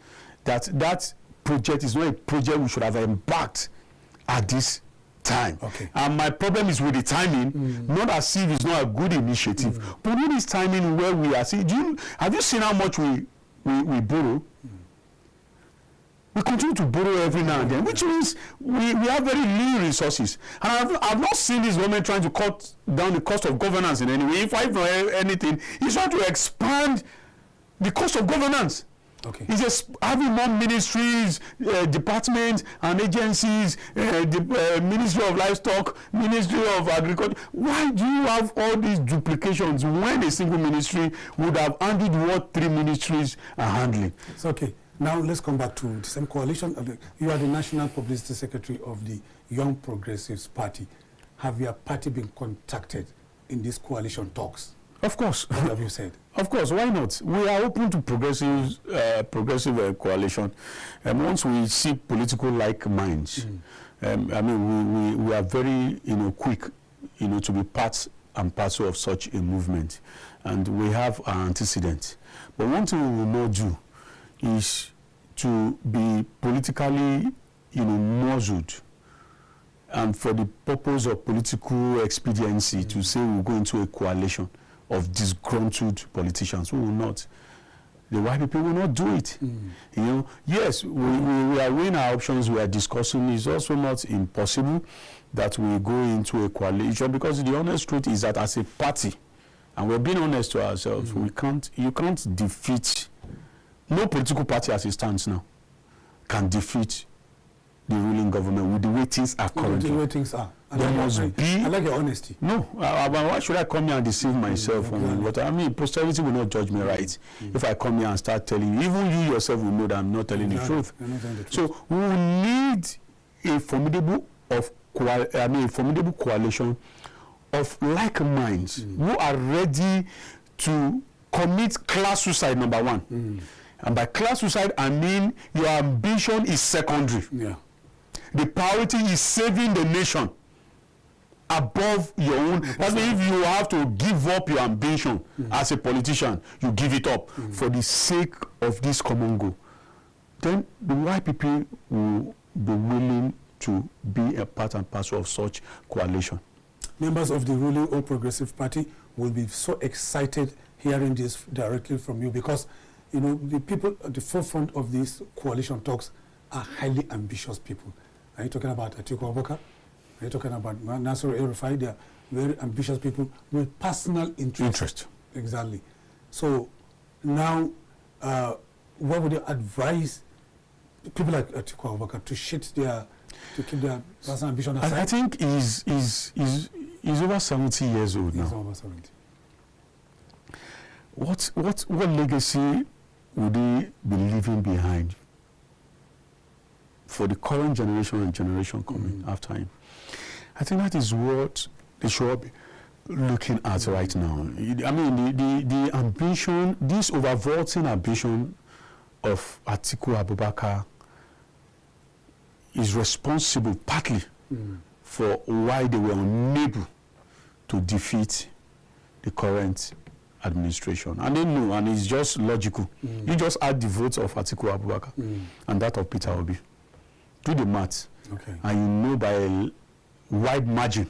that project is not a project we should have embarked at this time. Okay. And my problem is with the timing, not as if it's not a good initiative, but with this timing where we are seeing, have you seen how much we borrow? We continue to borrow every now and then, which means we have very little resources. And I've not seen this government trying to cut down the cost of governance in any way. If I know anything, it's trying to expand the cost of governance. Okay. It's just having more ministries, departments and agencies, the Ministry of Livestock, Ministry of Agriculture. Why do you have all these duplications when a single ministry would have handled what 3 ministries are handling? It's okay. Now let's come back to the same coalition. You are the National Publicity Secretary of the Young Progressives Party. Have your party been contacted in these coalition talks? Of course. What have you said? Of course, why not? We are open to progressive coalition. Once we see political like minds, I mean, we are very, quick, to be part and parcel of such a movement, and we have our antecedents. But one thing we will not do is to be politically, muzzled, and for the purpose of political expediency to say we'll go into a coalition of disgruntled politicians. We will not. The white people will not do it. Yes, we are weighing our options, we are discussing. It's also not impossible that we go into a coalition, because the honest truth is that as a party, and we're being honest to ourselves, you can't defeat, no political party as it stands now can defeat the ruling government with the way things are currently. The way things are. There must be. I like your honesty. No, why should I come here and deceive myself? Posterity will not judge me right if I come here and start telling you. Even you yourself will know that I'm not telling the truth. So we will need a formidable coalition of like minds who are ready to commit class suicide, number one. And by class suicide, I mean your ambition is secondary. Yeah. The priority is saving the nation above your own. That's why if you have to give up your ambition as a politician, you give it up for the sake of this common goal. Then the white people will be willing to be a part and parcel of such coalition. Members of the ruling All Progressive Party will be so excited hearing this directly from you, because the people at the forefront of these coalition talks are highly ambitious people. Are you talking about Atiku Abubakar? Are you talking about Nasir El-Rufai? They are very ambitious people with personal interest. Exactly. So now, what would you advise people like Atiku Abubakar to keep their personal ambition aside? I think he's over 70 years old now. He's over 70. What legacy would he be leaving behind for the current generation and generation coming after him? I think that is what they should be looking at right now. I mean, the ambition, this overvaulting ambition of Atiku Abubakar is responsible partly for why they were unable to defeat the current administration. And they know, and it's just logical. You just add the votes of Atiku Abubakar and that of Peter Obi. Do the math. Okay. And you know by a wide margin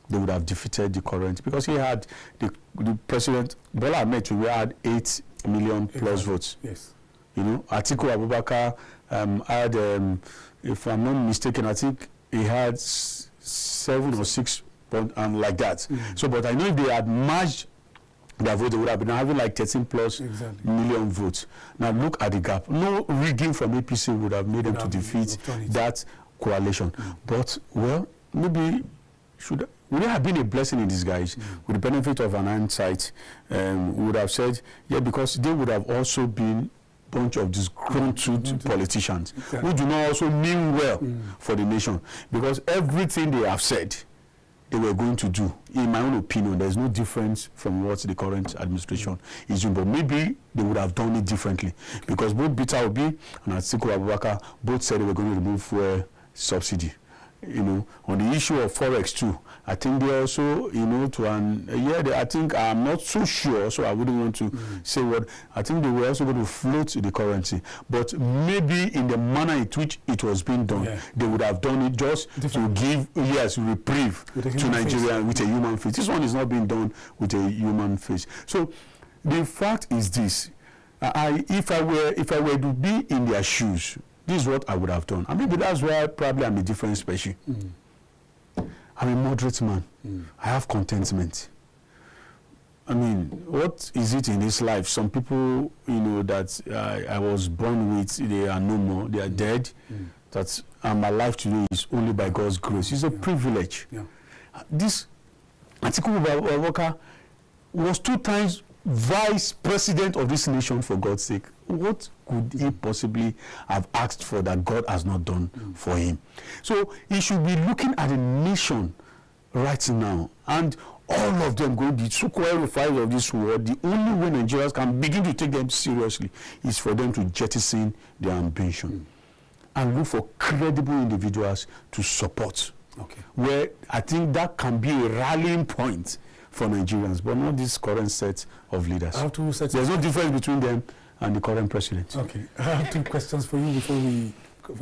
they would have defeated the current, because he had the president, Bola Ahmed Tinubu, had 8 million plus votes. Yes. Atiku Abubakar had, if I'm not mistaken, I think he had 7 or 6 and like that. So, but I know if they had merged their vote, they would have been having like 13 plus million votes. Now look at the gap. No rigging from APC would have made them to defeat that coalition. But, well, maybe would it have been a blessing in disguise? With the benefit of an hindsight, we would have said, yeah, because they would have also been a bunch of disgruntled politicians who do not also mean well for the nation. Because everything they have said they were going to do, in my own opinion, there's no difference from what the current administration is doing. But maybe they would have done it differently. Because both Peter Obi and Atiku Abubakar both said they were going to remove fuel subsidy. you know, on the issue of forex too. I think they also, you know, I think I'm not so sure, so I wouldn't want to say what. I think they were also going to float the currency, but maybe in the manner in which it was being done, they would have done it just to give reprieve to Nigeria with a human face. This one is not being done with a human face. So the fact is this: if I were to be in their shoes, this is what I would have done. And maybe that's why probably I'm a different species. I'm a moderate man. I have contentment. I mean, what is it in this life? Some people, you know, that I was born with, they are no more. They are dead. That I'm alive today is only by God's grace. It's a privilege. This Atiku Abubakar was 2 times vice president of this nation, for God's sake. What could he possibly have asked for that God has not done for him? So he should be looking at the nation right now, and all of them going to be so-called fighters of this world. The only way Nigerians can begin to take them seriously is for them to jettison their ambition and look for credible individuals to support. Where I think that can be a rallying point for Nigerians, but not this current set of leaders. There's no difference between them and the current president. Okay, I have 2 questions for you before we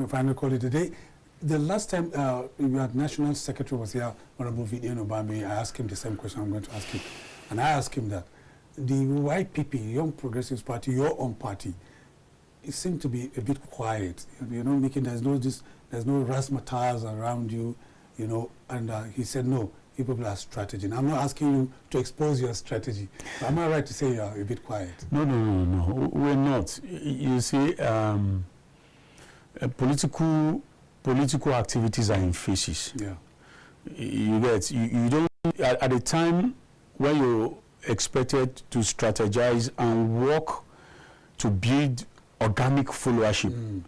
finally call it a day. The last time your National Secretary was here, Honorable Vidian Obame, I asked him the same question I'm going to ask him. And I asked him that the YPP, Young Progressives Party, your own party, it seemed to be a bit quiet. You're not making, there's no razzmatazz around you, you know, and he said, no, you people are strategy. And I'm not asking you to expose your strategy. But am I right to say you're a bit quiet? No, we're not. You see, political activities are in phases. You get, you don't, at the time when you're expected to strategize and work to build organic followership,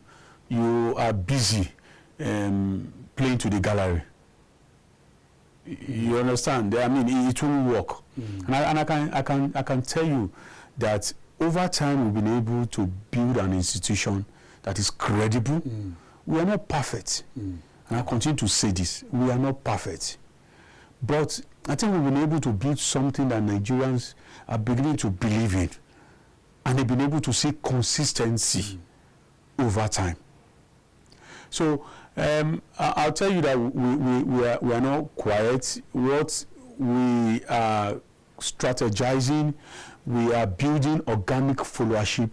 you are busy playing to the gallery. You understand? I mean, it won't work. And I can tell you that over time we've been able to build an institution that is credible. We are not perfect. And I continue to say this. We are not perfect. But I think we've been able to build something that Nigerians are beginning to believe in. And they've been able to see consistency over time. So I'll tell you that we are not quiet. What we are strategizing, we are building organic followership.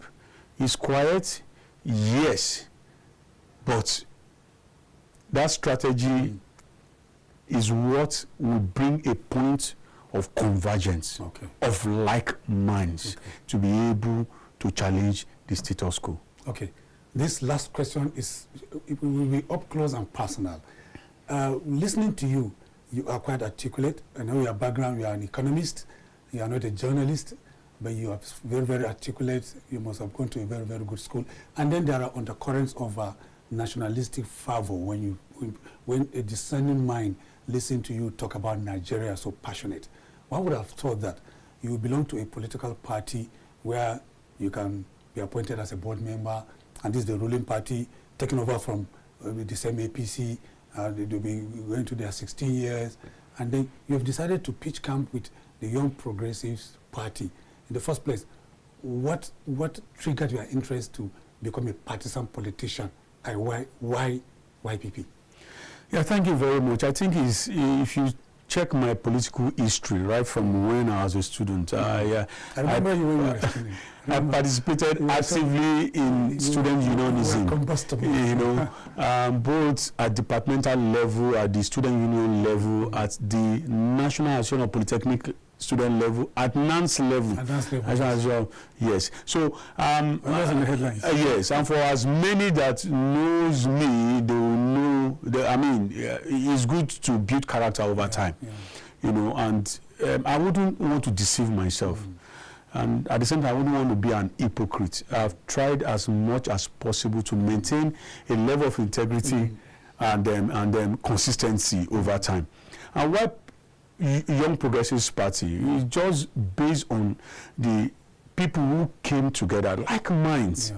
Is quiet? Yes. But that strategy is what will bring a point of convergence, of like minds, to be able to challenge the status quo. Okay. This last question it will be up close and personal. Listening to you, you are quite articulate. I know your background, you are an economist, you are not a journalist, but you are very, very articulate. You must have gone to a very, very good school. And then there are undercurrents of nationalistic fervor when a discerning mind listens to you talk about Nigeria so passionate. One would have thought that you belong to a political party where you can be appointed as a board member, and this is the ruling party taking over from the same APC. They'll be going to their 16 years, and then you have decided to pitch camp with the Young Progressives Party. In the first place, what triggered your interest to become a partisan politician? And why YPP? Yeah, thank you very much. I think if you check my political history right from when I was a student, I remember you when you were a student. I participated actively in student unionism. You know, both at departmental level, at the student union level, at the National Association of Polytechnic student level, at NANS level, as well. Yes. So that's in the headlines. Yes, and for as many that knows me, they will know. It's good to build character over time. You know, and I wouldn't want to deceive myself. And at the same time, I wouldn't want to be an hypocrite. I've tried as much as possible to maintain a level of integrity and then consistency over time. And what Young Progressives Party is just based on the people who came together, like minds,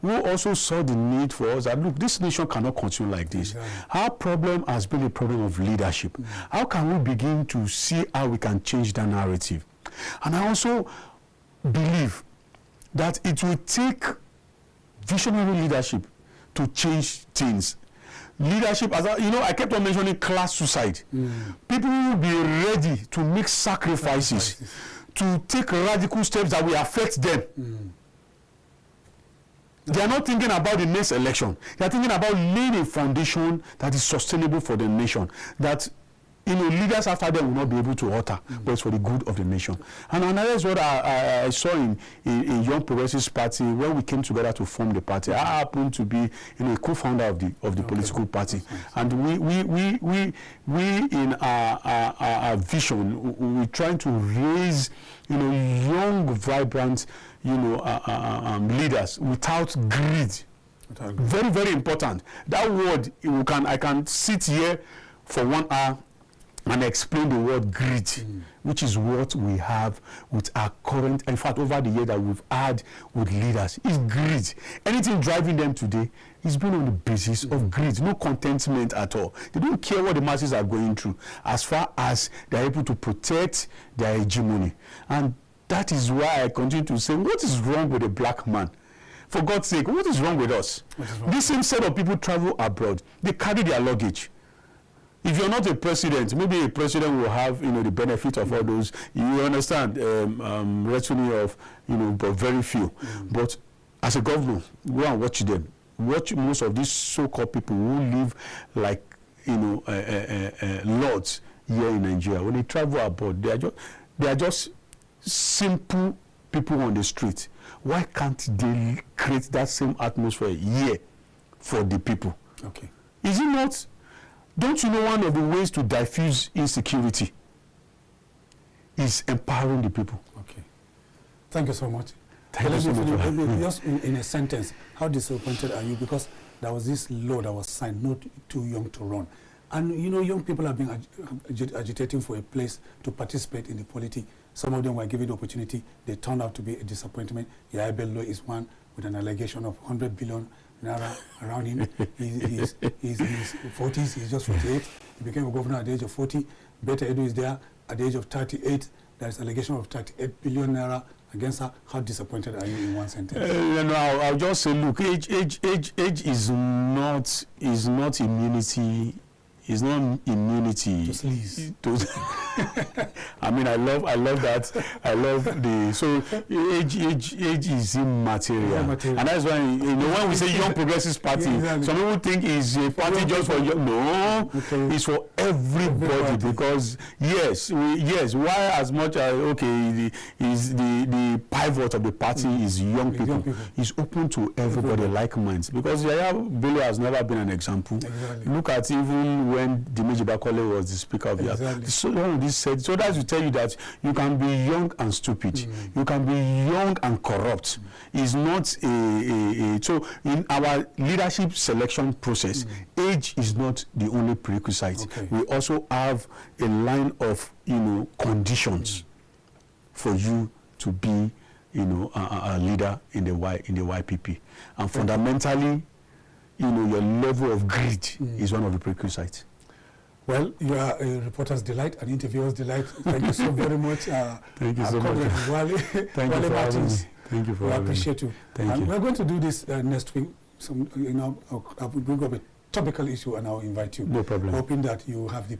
who also saw the need for us that, look, this nation cannot continue like this. Exactly. Our problem has been a problem of leadership. How can we begin to see how we can change that narrative? And I also believe that it will take visionary leadership to change things. Leadership, as I kept on mentioning class suicide. People will be ready to make sacrifices, to take radical steps that will affect them. They are not thinking about the next election. They are thinking about laying a foundation that is sustainable for the nation, that leaders after them will not be able to alter, but it's for the good of the nation. And that is what I saw in Young Progressives Party when we came together to form the party. I happened to be a co-founder of the political party, and we in our vision, we're trying to raise young, vibrant leaders without greed. Very, very important. That word, I can sit here for 1 hour and explain the word greed, which is what we have with our current, in fact, over the year that we've had with leaders, is greed. Anything driving them today is been on the basis of greed, no contentment at all. They don't care what the masses are going through as far as they're able to protect their hegemony. And that is why I continue to say, what is wrong with a black man? For God's sake, what is wrong with us? This same set of people travel abroad. They carry their luggage. If you're not a president, maybe a president will have, the benefit of all those, you understand, retinue of, but very few. But as a governor, go and watch them. Watch most of these so-called people who live like, lords here in Nigeria. When they travel abroad, they are just simple people on the street. Why can't they create that same atmosphere here for the people? Okay. Is it not? Don't you know one of the ways to diffuse insecurity is empowering the people? Okay. Thank you so much. Thank you so much. Just in a sentence, how disappointed are you? Because there was this law that was signed, not too young to run. And, young people have been agitating for a place to participate in the politics. Some of them were given the opportunity. They turned out to be a disappointment. Yahya Bello is one with an allegation of 100 billion naira around him. He's 40s, he's just 48. He became a governor at the age of 40. Beta Edu is there at the age of 38. There is allegation of 38 billion naira against her. How disappointed are you in one sentence? I'll just say, look, age is not immunity. It's not immunity. Just leaves. I mean, I love that. I love so age is immaterial. And that's why when we say Young Progressives Party, exactly. Some people think it's a party just for young. No, it's for everybody because yes. Why as much as the pivot of the party is young people. It's open to everybody like minds because Yahya Bello has never been an example. Exactly. Look at even when Dimeji Bakole was the Speaker of the House. So that's to tell you that you can be young and stupid. You can be young and corrupt. It's not so in our leadership selection process, age is not the only prerequisite. Okay. We also have a line of conditions for you to be a leader in the YPP. And fundamentally, your level of greed is one of the prerequisites. Well, you are a reporter's delight, an interviewer's delight. Thank you so very much. Thank you so much. Thank you for having me. Thank you for having me. I appreciate you. Thank you. We're going to do this next week. I'll bring up a topical issue and I'll invite you. No problem. Hoping that you have the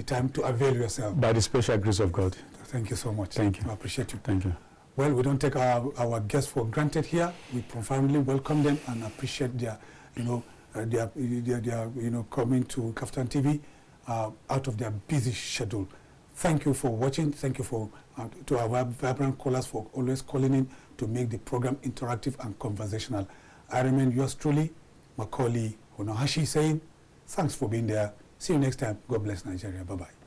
time to avail yourself. By the special grace of God. Thank you so much. Thank you. I appreciate you. Thank you. Well, we don't take our guests for granted here. We profoundly welcome them and appreciate their coming to Kaftan TV out of their busy schedule. Thank you for watching. Thank you to our vibrant callers for always calling in to make the program interactive and conversational. I remain yours truly, Macaulay Onohashi, saying thanks for being there. See you next time. God bless Nigeria. Bye-bye.